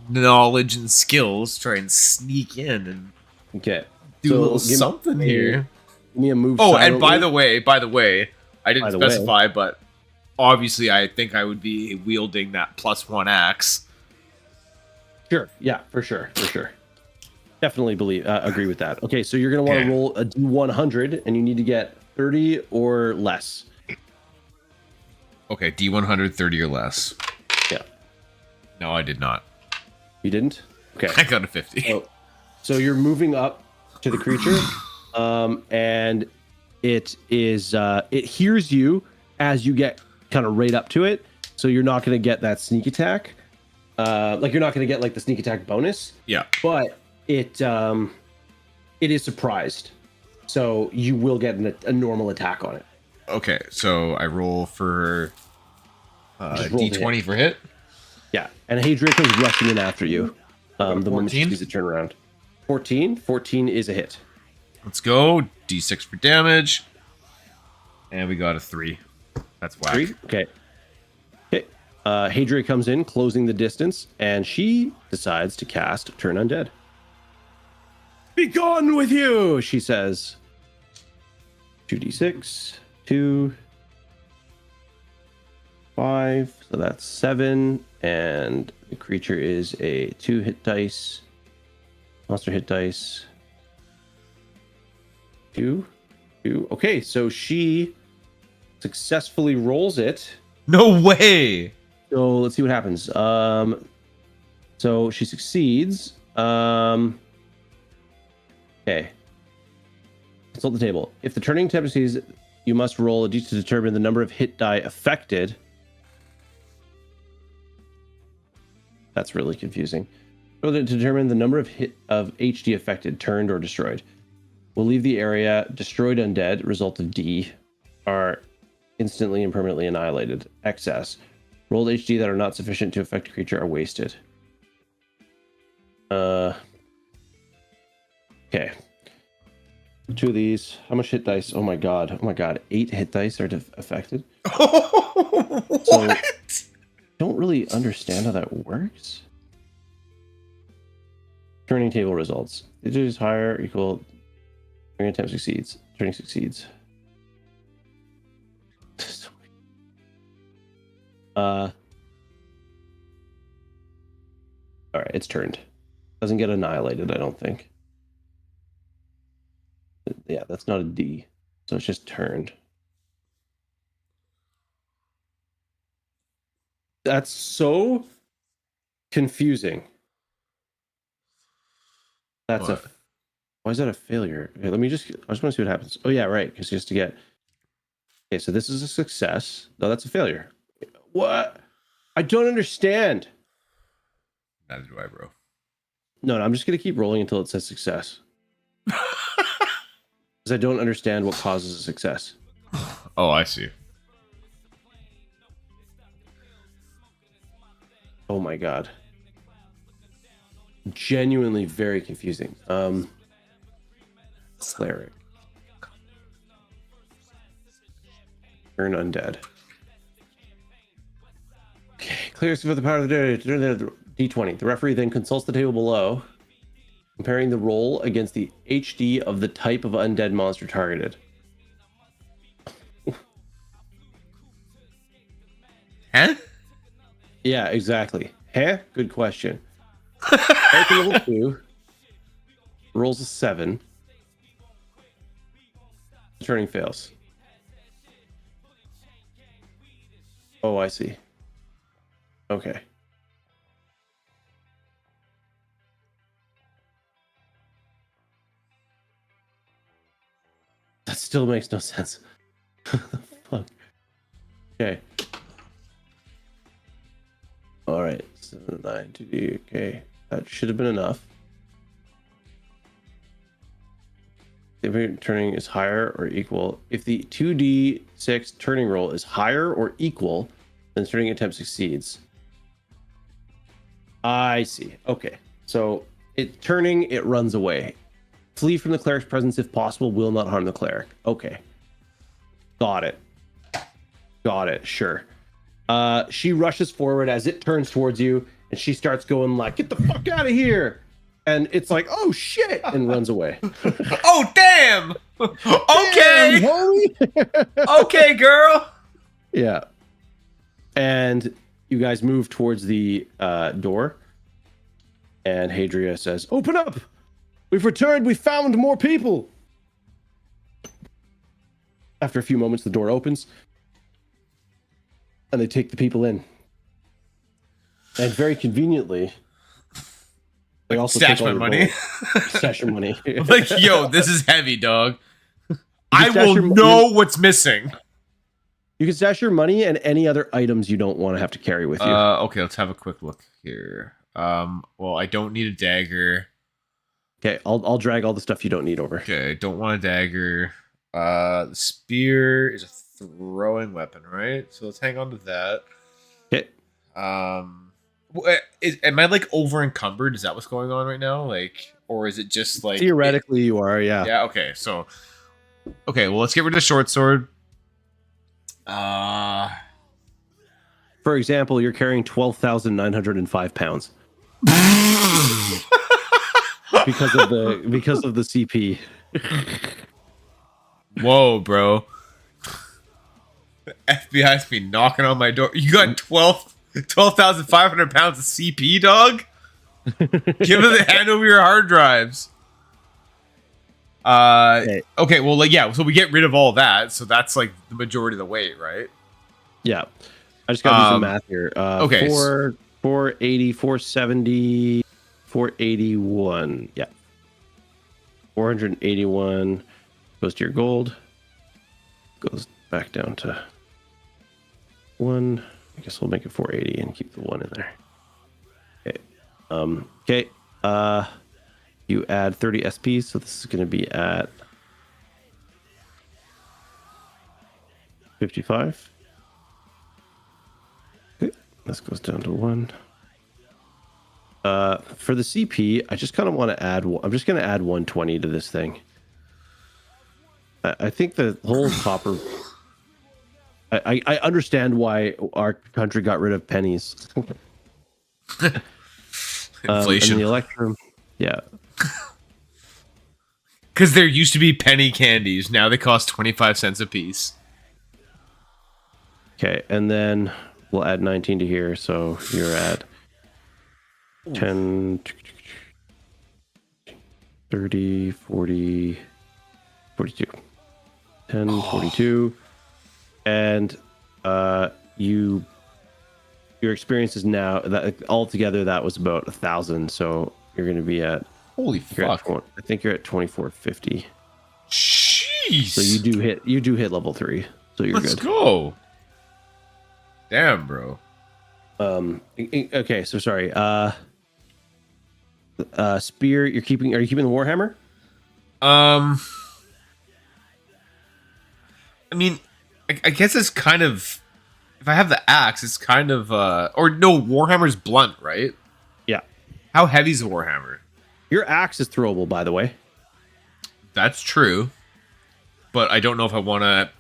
knowledge and skills. Try and sneak in and do a little something here. Give me a move. Oh, silently. And by the way, I didn't specify, but obviously, I think I would be wielding that +1 axe. Sure. Yeah, for sure. Definitely agree with that. Okay, so you're gonna want to roll a D100, and you need to get 30 or less. Okay, D100, 30 or less. Yeah. No, I did not. You didn't? Okay. I got a 50. So you're moving up to the creature, and it hears you as you get kind of right up to it. So you're not going to get that sneak attack. Like you're not going to get like the sneak attack bonus. Yeah. But it is surprised, so you will get a normal attack on it. Okay, so I roll for D20 for hit. Yeah, and Hadria comes rushing in after you. The moment she 14? sees it turn around. 14 is a hit. Let's go. D6 for damage, and we got a 3. That's whack. 3. Okay. Hadria comes in, closing the distance, and she decides to cast Turn Undead. "Be gone with you," she says. 2d6, 2, 5, so that's 7, and the creature is a 2 hit dice, monster hit dice, 2. Okay, so she successfully rolls it. No way! So let's see what happens. So she succeeds. Okay. Consult the table. If the turning attempt succeeds, you must roll a d to determine the number of hit die affected. That's really confusing. Roll to determine the number of HD affected, turned, or destroyed. We'll leave the area. Destroyed undead, result of D, are instantly and permanently annihilated. Excess. Rolled HD that are not sufficient to affect a creature are wasted. Okay. 2 of these. How much hit dice? Oh my god. Oh my god. 8 hit dice are affected. What? So, don't really understand how that works. Turning table results. It is higher or equal. Turning attempt succeeds. Turning succeeds. All right, it's turned. Doesn't get annihilated, I don't think. Yeah, that's not a D. So it's just turned. That's so confusing. That's What? Why is that a failure? Okay, let me just. I just want to see what happens. Oh yeah, right. Because just to get. Okay, so this is a success. No, that's a failure. What? I don't understand. Neither do I, bro. No, I'm just gonna keep rolling until it says success. Because I don't understand what causes a success. Oh, I see. Oh my god. Genuinely very confusing. Cleric. Turn undead. Okay, clears for the power of the D20. The referee then consults the table below, comparing the roll against the HD of the type of undead monster targeted. Huh? Yeah, exactly. Huh? Good question. Character level 2. Rolls a 7. Turning fails. Oh, I see. Okay. That still makes no sense. Fuck. Okay. All right. 7, 9, 2D. Okay. That should have been enough. If turning is higher or equal, if the 2d6 turning roll is higher or equal, then turning attempt succeeds. I see. Okay. So it runs away. Flee from the cleric's presence if possible, will not harm the cleric. Okay. Got it. Got it. Sure. She rushes forward as it turns towards you, and she starts going like, "Get the fuck out of here!" And it's like, "Oh shit!" and runs away. Oh damn! Okay, Damn, homie. okay, girl. Yeah. And you guys move towards the door, and Hadria says, "Open up! We've returned. We found more people." After a few moments, the door opens, and they take the people in. And very conveniently, they also Stash take all my your money. gold. Stash your money. Like, yo, this is heavy, dog. I stash will your know what's missing. You can stash your money and any other items you don't want to have to carry with you. Okay, let's have a quick look here. Well, I don't need a dagger. Okay, I'll drag all the stuff you don't need over. Okay, don't want a dagger. The spear is a throwing weapon, right? So let's hang on to that. Okay. Am I like over encumbered? Is that what's going on right now? Like, or is it just like Theoretically you are, yeah. Yeah. Okay. So, okay. Well, let's get rid of the short sword. For example, you're carrying 12,905 pounds because of the CP. Whoa, bro. The FBI's been knocking on my door. You got 12,500 pounds of CP, dog? Give us a hand over your hard drives. Okay, well, like, yeah, so we get rid of all that, so that's like the majority of the weight, right? Yeah. I just gotta do some math here. Okay. 480, 470, 481. Yeah. 481 goes to your gold. Goes back down to 1. I guess we'll make it 480 and keep the 1 in there. Okay. Okay. You add 30 SPs, so this is going to be at 55. Okay. This goes down to 1. For the CP, I just kind of want to add. I'm just going to add 120 to this thing. I think the whole copper. I understand why our country got rid of pennies. And Inflation. the electrum, yeah. Because there used to be penny candies. Now they cost 25 cents a piece. Okay, and then we'll add 19 to here, so you're at 10, 30, 40, 42. 10, 42. And your experience is now, that altogether that was about 1,000, so you're going to be at, Holy fuck. I think you're at 2450. Jeez. So you do hit level 3, so you're Let's good. go. Damn, bro. Okay, so sorry. Spear, are you keeping the Warhammer? I mean, I guess it's kind of, if I have the axe, it's kind of or no, Warhammer's blunt, right? Yeah. How heavy's the Warhammer? Your axe is throwable, by the way. That's true. But I don't know if I want to.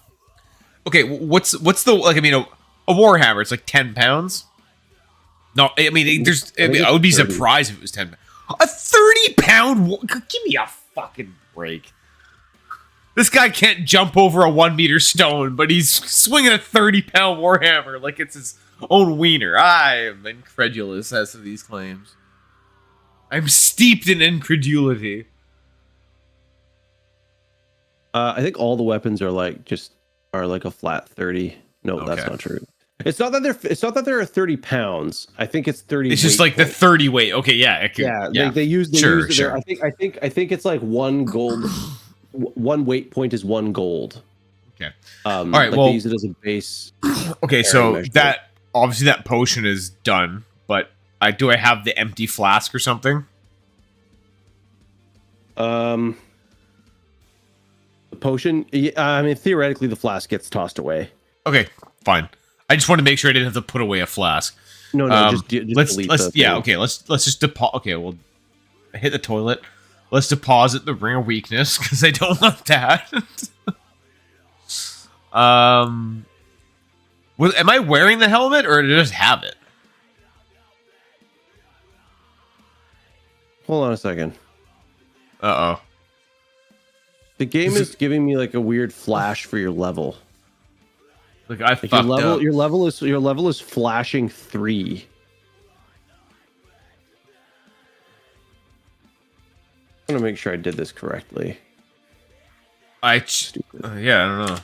Okay, what's the, like, I mean, a Warhammer, it's like 10 pounds. No, I mean, I would be 30. surprised if it was 10. A 30-pound. Give me a fucking break. This guy can't jump over a 1-meter stone, but he's swinging a 30-pound Warhammer like it's his own wiener. I am incredulous as to these claims. I'm steeped in incredulity. I think all the weapons are like a flat 30. No, Okay. that's not true. It's not that they're 30 pounds. I think it's 30. It's just like the 30 weight. Okay, yeah, They use sure. I think it's like one gold. One weight point is 1 gold. Okay. All right. Like well, they use it as a base. Okay, so measure. that obviously that potion is done, but do I have the empty flask or something? The potion. Yeah, I mean, theoretically, the flask gets tossed away. Okay, fine. I just want to make sure I didn't have to put away a flask. No, just let's delete let's the yeah. thing. Okay, let's just deposit. Okay, we'll hit the toilet. Let's deposit the ring of weakness because I don't want that. Am I wearing the helmet or did I just have it? Hold on a second. Uh-oh. The game is giving me like a weird flash for your level. Like I fucked up. Your level is flashing 3. I'm gonna make sure I did this correctly. Yeah, I don't know.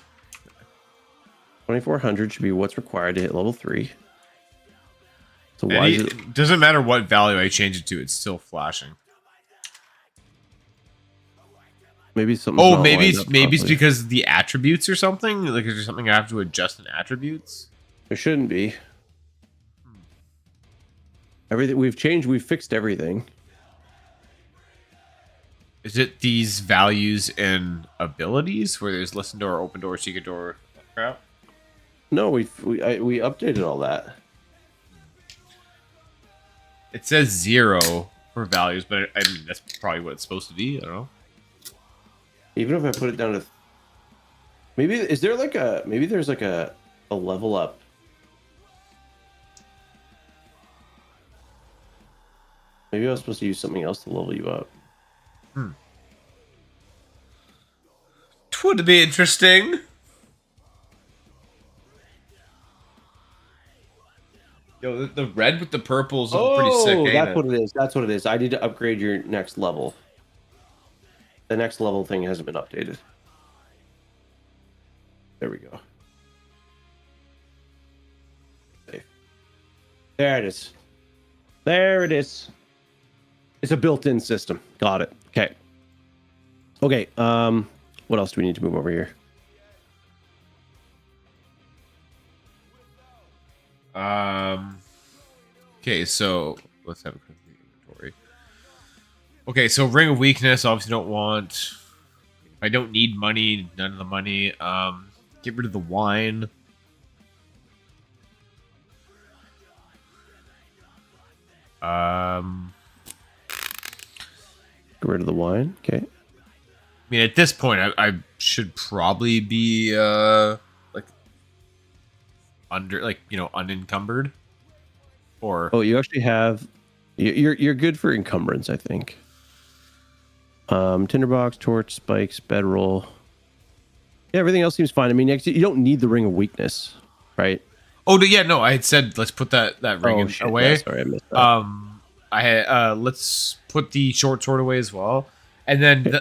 2400 should be what's required to hit level 3. So why And is it? doesn't matter what value I change it to, it's still flashing. Maybe something. Oh, maybe it's because of the attributes or something. Like, is there something I have to adjust in attributes? There shouldn't be. Everything we've changed, we've fixed everything. Is it these values and abilities where there's listen door, open door, secret door, crap? No, we updated all that. It says 0 for values, but I mean that's probably what it's supposed to be. I don't know. Even if I put it down to, maybe there's like a level up. Maybe I was supposed to use something else to level you up. Would be interesting. Yo, the red with the purples is pretty sick. Ain't That's it? what it is. That's what it is. I need to upgrade your next level. The next level thing hasn't been updated. There we go. Save. There it is. There it is. It's a built-in system. Got it. Okay. Okay. What else do we need to move over here? Okay, so let's have a quick inventory. Okay, so ring of weakness. Obviously, don't want. If I don't need money, none of the money. Get rid of the wine. Get rid of the wine. Okay. mean, at this point, I should probably be like under, like, unencumbered, or Oh, you actually have. You're good for encumbrance, I think. Tinderbox, torch, spikes, bedroll. Yeah, everything else seems fine. I mean, you don't need the ring of weakness, right? oh yeah, no, I had said let's put that ring away. Yeah, sorry, I missed that. I had let's put the short sword away as well, and then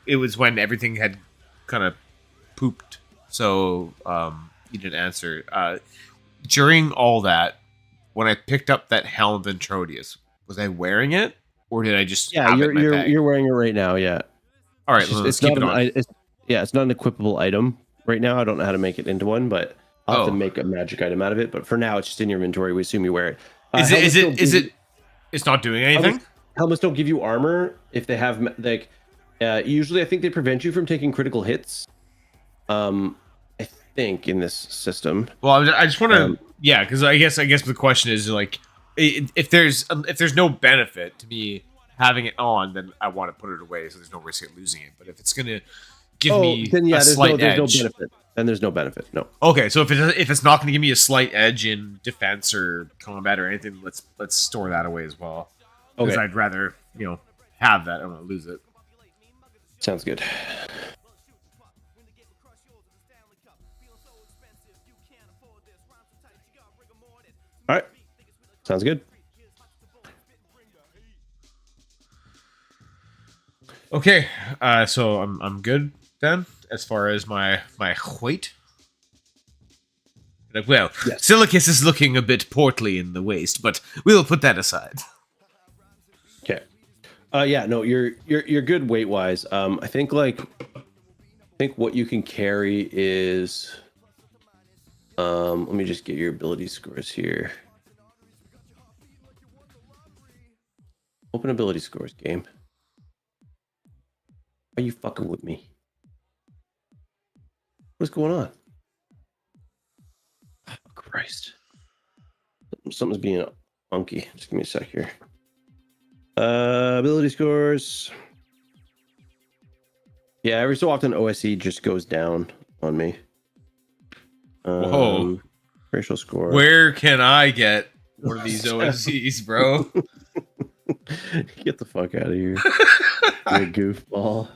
it was when everything had kind of pooped, so you didn't answer. During all that, when I picked up that helm of Entrodius, was I wearing it, or did I just Yeah, have it in my bag? you're wearing it right now. Yeah. All right, let's keep it on. It's not an equipable item right now. I don't know how to make it into one, but I'll have to Oh. make a magic item out of it. But for now, it's just in your inventory. We assume you wear it. It's not doing anything? Helmets don't give you armor if they have like. Usually, I think they prevent you from taking critical hits. I think in this system. Well, I just want to, yeah, because I guess the question is like, if there's no benefit to me having it on, then I want to put it away so there's no risk of losing it. But if it's gonna give me then yeah, a slight edge, there's no benefit. Then there's no benefit. No. Okay, so if it's not going to give me a slight edge in defense or combat or anything, let's store that away as well. Because I'd rather have that. I don't want to lose it. Sounds good. All right. Sounds good. Okay, so I'm good then as far as my weight. Like, well, yes. Silicus is looking a bit portly in the waist, but we'll put that aside. Okay. Yeah, no, you're good weight wise. I think what you can carry is let me just get your ability scores here. Open ability scores game. Are you fucking with me? What's going on? Oh, Christ. Something's being funky. Just give me a sec here. Ability scores. Yeah, every so often OSE just goes down on me. Whoa. Racial score. Where can I get one of these OSEs, bro? Get the fuck out of here. You goofball.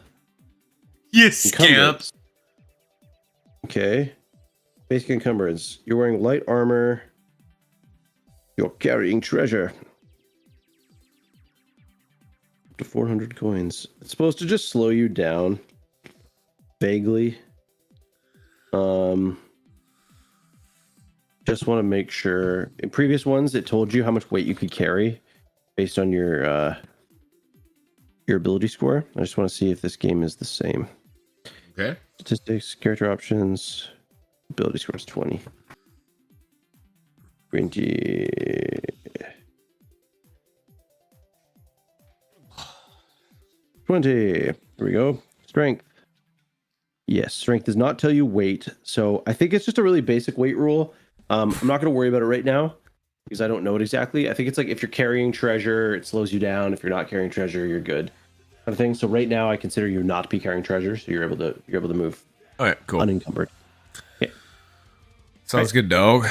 You scamp. Okay. Basic encumbrance. You're wearing light armor. You're carrying treasure. Up to 400 coins. It's supposed to just slow you down. Vaguely. Just want to make sure. In previous ones, it told you how much weight you could carry based on your ability score. I just want to see if this game is the same. Okay. Statistics, character options, ability score is 20. 20. Here we go. Strength. Yes, strength does not tell you weight. So I think it's just a really basic weight rule. I'm not going to worry about it right now because I don't know it exactly. I think it's like if you're carrying treasure, it slows you down. If you're not carrying treasure, you're good. Kind of thing. So right now, I consider you not to be carrying treasure, so you're able to move. All right, cool. Unencumbered. Okay. Sounds good, dog.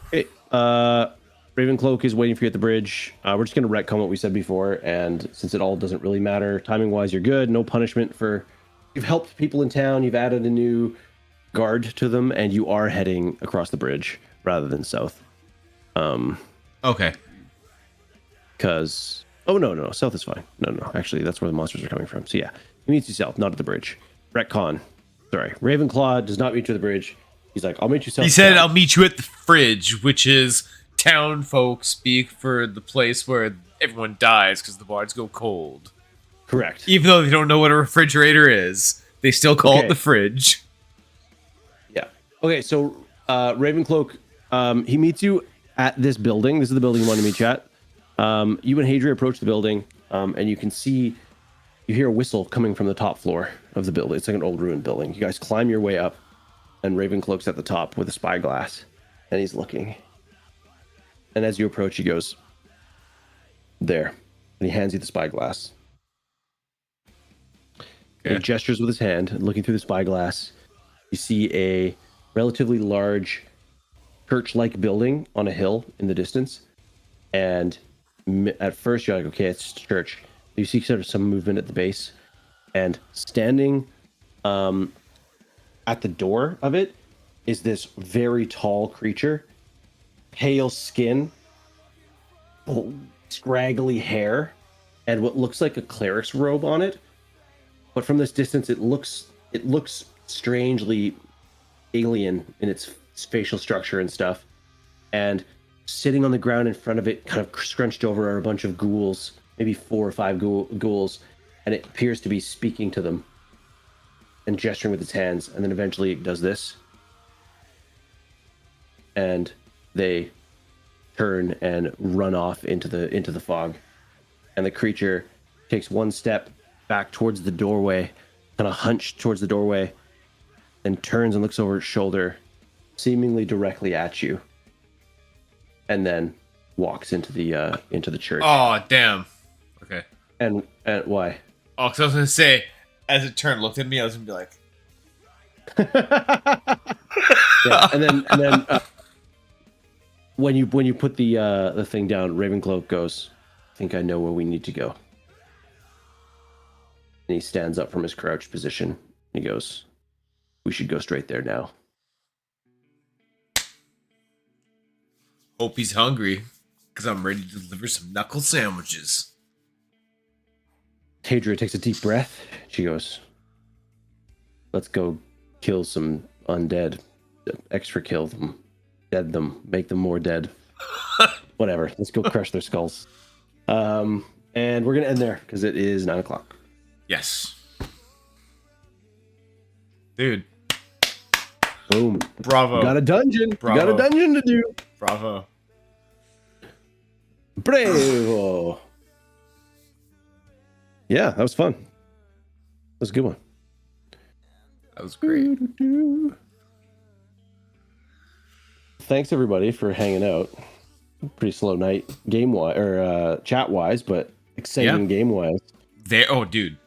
Okay. Ravencloak is waiting for you at the bridge. We're just going to retcon what we said before, and since it all doesn't really matter, timing-wise, you're good. No punishment for... You've helped people in town. You've added a new guard to them, and you are heading across the bridge rather than south. Okay. Because... Oh, no. South is fine. No. Actually, that's where the monsters are coming from. So, yeah. He meets you south, not at the bridge. Retcon. Sorry. Ravenclaw does not meet you at the bridge. He's like, I'll meet you south. He said, I'll meet you at the fridge, which is town folk speak for the place where everyone dies because the bards go cold. Correct. Even though they don't know what a refrigerator is, they still call it the fridge. Yeah. Okay, so Ravencloak, he meets you at this building. This is the building you want to meet you at. You and Hadria approach the building, and you hear a whistle coming from the top floor of the building. It's like an old ruined building. You guys climb your way up, and Ravencloak's at the top with a spyglass, and he's looking. And as you approach, he goes, there. And he hands you the spyglass. And he gestures with his hand, and looking through the spyglass, you see a relatively large church-like building on a hill in the distance. And at first you're like, okay, it's just a church. You see sort of some movement at the base, and standing at the door of it is this very tall creature, pale skin, scraggly hair, and what looks like a cleric's robe on it. But from this distance, it looks strangely alien in its facial structure and stuff. And sitting on the ground in front of it, kind of scrunched over, are a bunch of ghouls, maybe 4 or 5 ghouls, and it appears to be speaking to them and gesturing with its hands. And then eventually it does this, and they turn and run off into the fog. And the creature takes one step back towards the doorway, kind of hunched towards the doorway, then turns and looks over its shoulder, seemingly directly at you, and then walks into the church. Oh, damn. Okay. And why? Oh, because I was gonna say, as it turned, looked at me, I was gonna be like, yeah. And then when you put the thing down, Ravencloak goes, "I think I know where we need to go." And he stands up from his crouched position. He goes, "We should go straight there now." hope he's hungry, because I'm ready to deliver some knuckle sandwiches. Tadria takes a deep breath. She goes, "Let's go kill some undead. Extra kill them. Dead them. Make them more dead. Whatever. Let's go crush their skulls." And we're going to end there because it is 9 o'clock. Yes. Dude. Boom. Bravo. Got a dungeon. Bravo. Got a dungeon to do. Bravo. Bravo. Yeah, that was fun. That was a good one. That was great. Thanks everybody for hanging out. Pretty slow night game wise or chat wise, but exciting game wise. Oh, dude.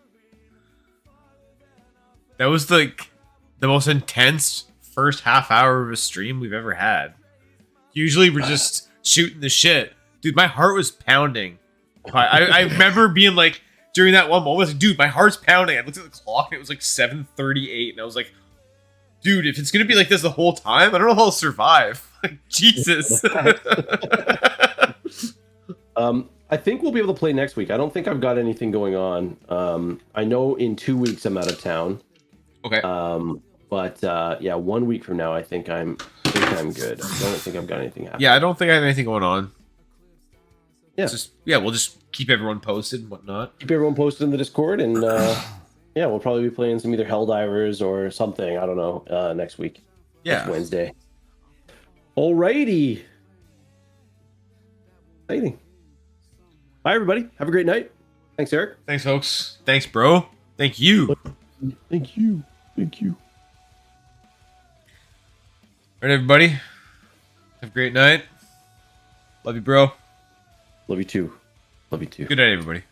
That was like the most intense first half hour of a stream we've ever had. Usually we're just shooting the shit. Dude, my heart was pounding. I remember being like, during that one moment, I was like, dude, my heart's pounding. I looked at the clock and it was like 7:38, and I was like, dude, if it's gonna be like this the whole time, I don't know if I'll survive. Jesus. I think we'll be able to play next week. I don't think I've got anything going on. I know in 2 weeks I'm out of town. Okay. But yeah, 1 week from now, I think I'm good. I don't think I've got anything happening. Yeah, I don't think I have anything going on. Yeah. We'll just keep everyone posted and whatnot. Keep everyone posted in the Discord, and yeah, we'll probably be playing some either Helldivers or something. I don't know. Next week. Yeah. Next Wednesday. Alrighty. Exciting. Bye, everybody. Have a great night. Thanks, Eric. Thanks, folks. Thanks, bro. Thank you. Thank you. Thank you. All right, everybody. Have a great night. Love you, bro. Love you too. Love you too. Good night, everybody.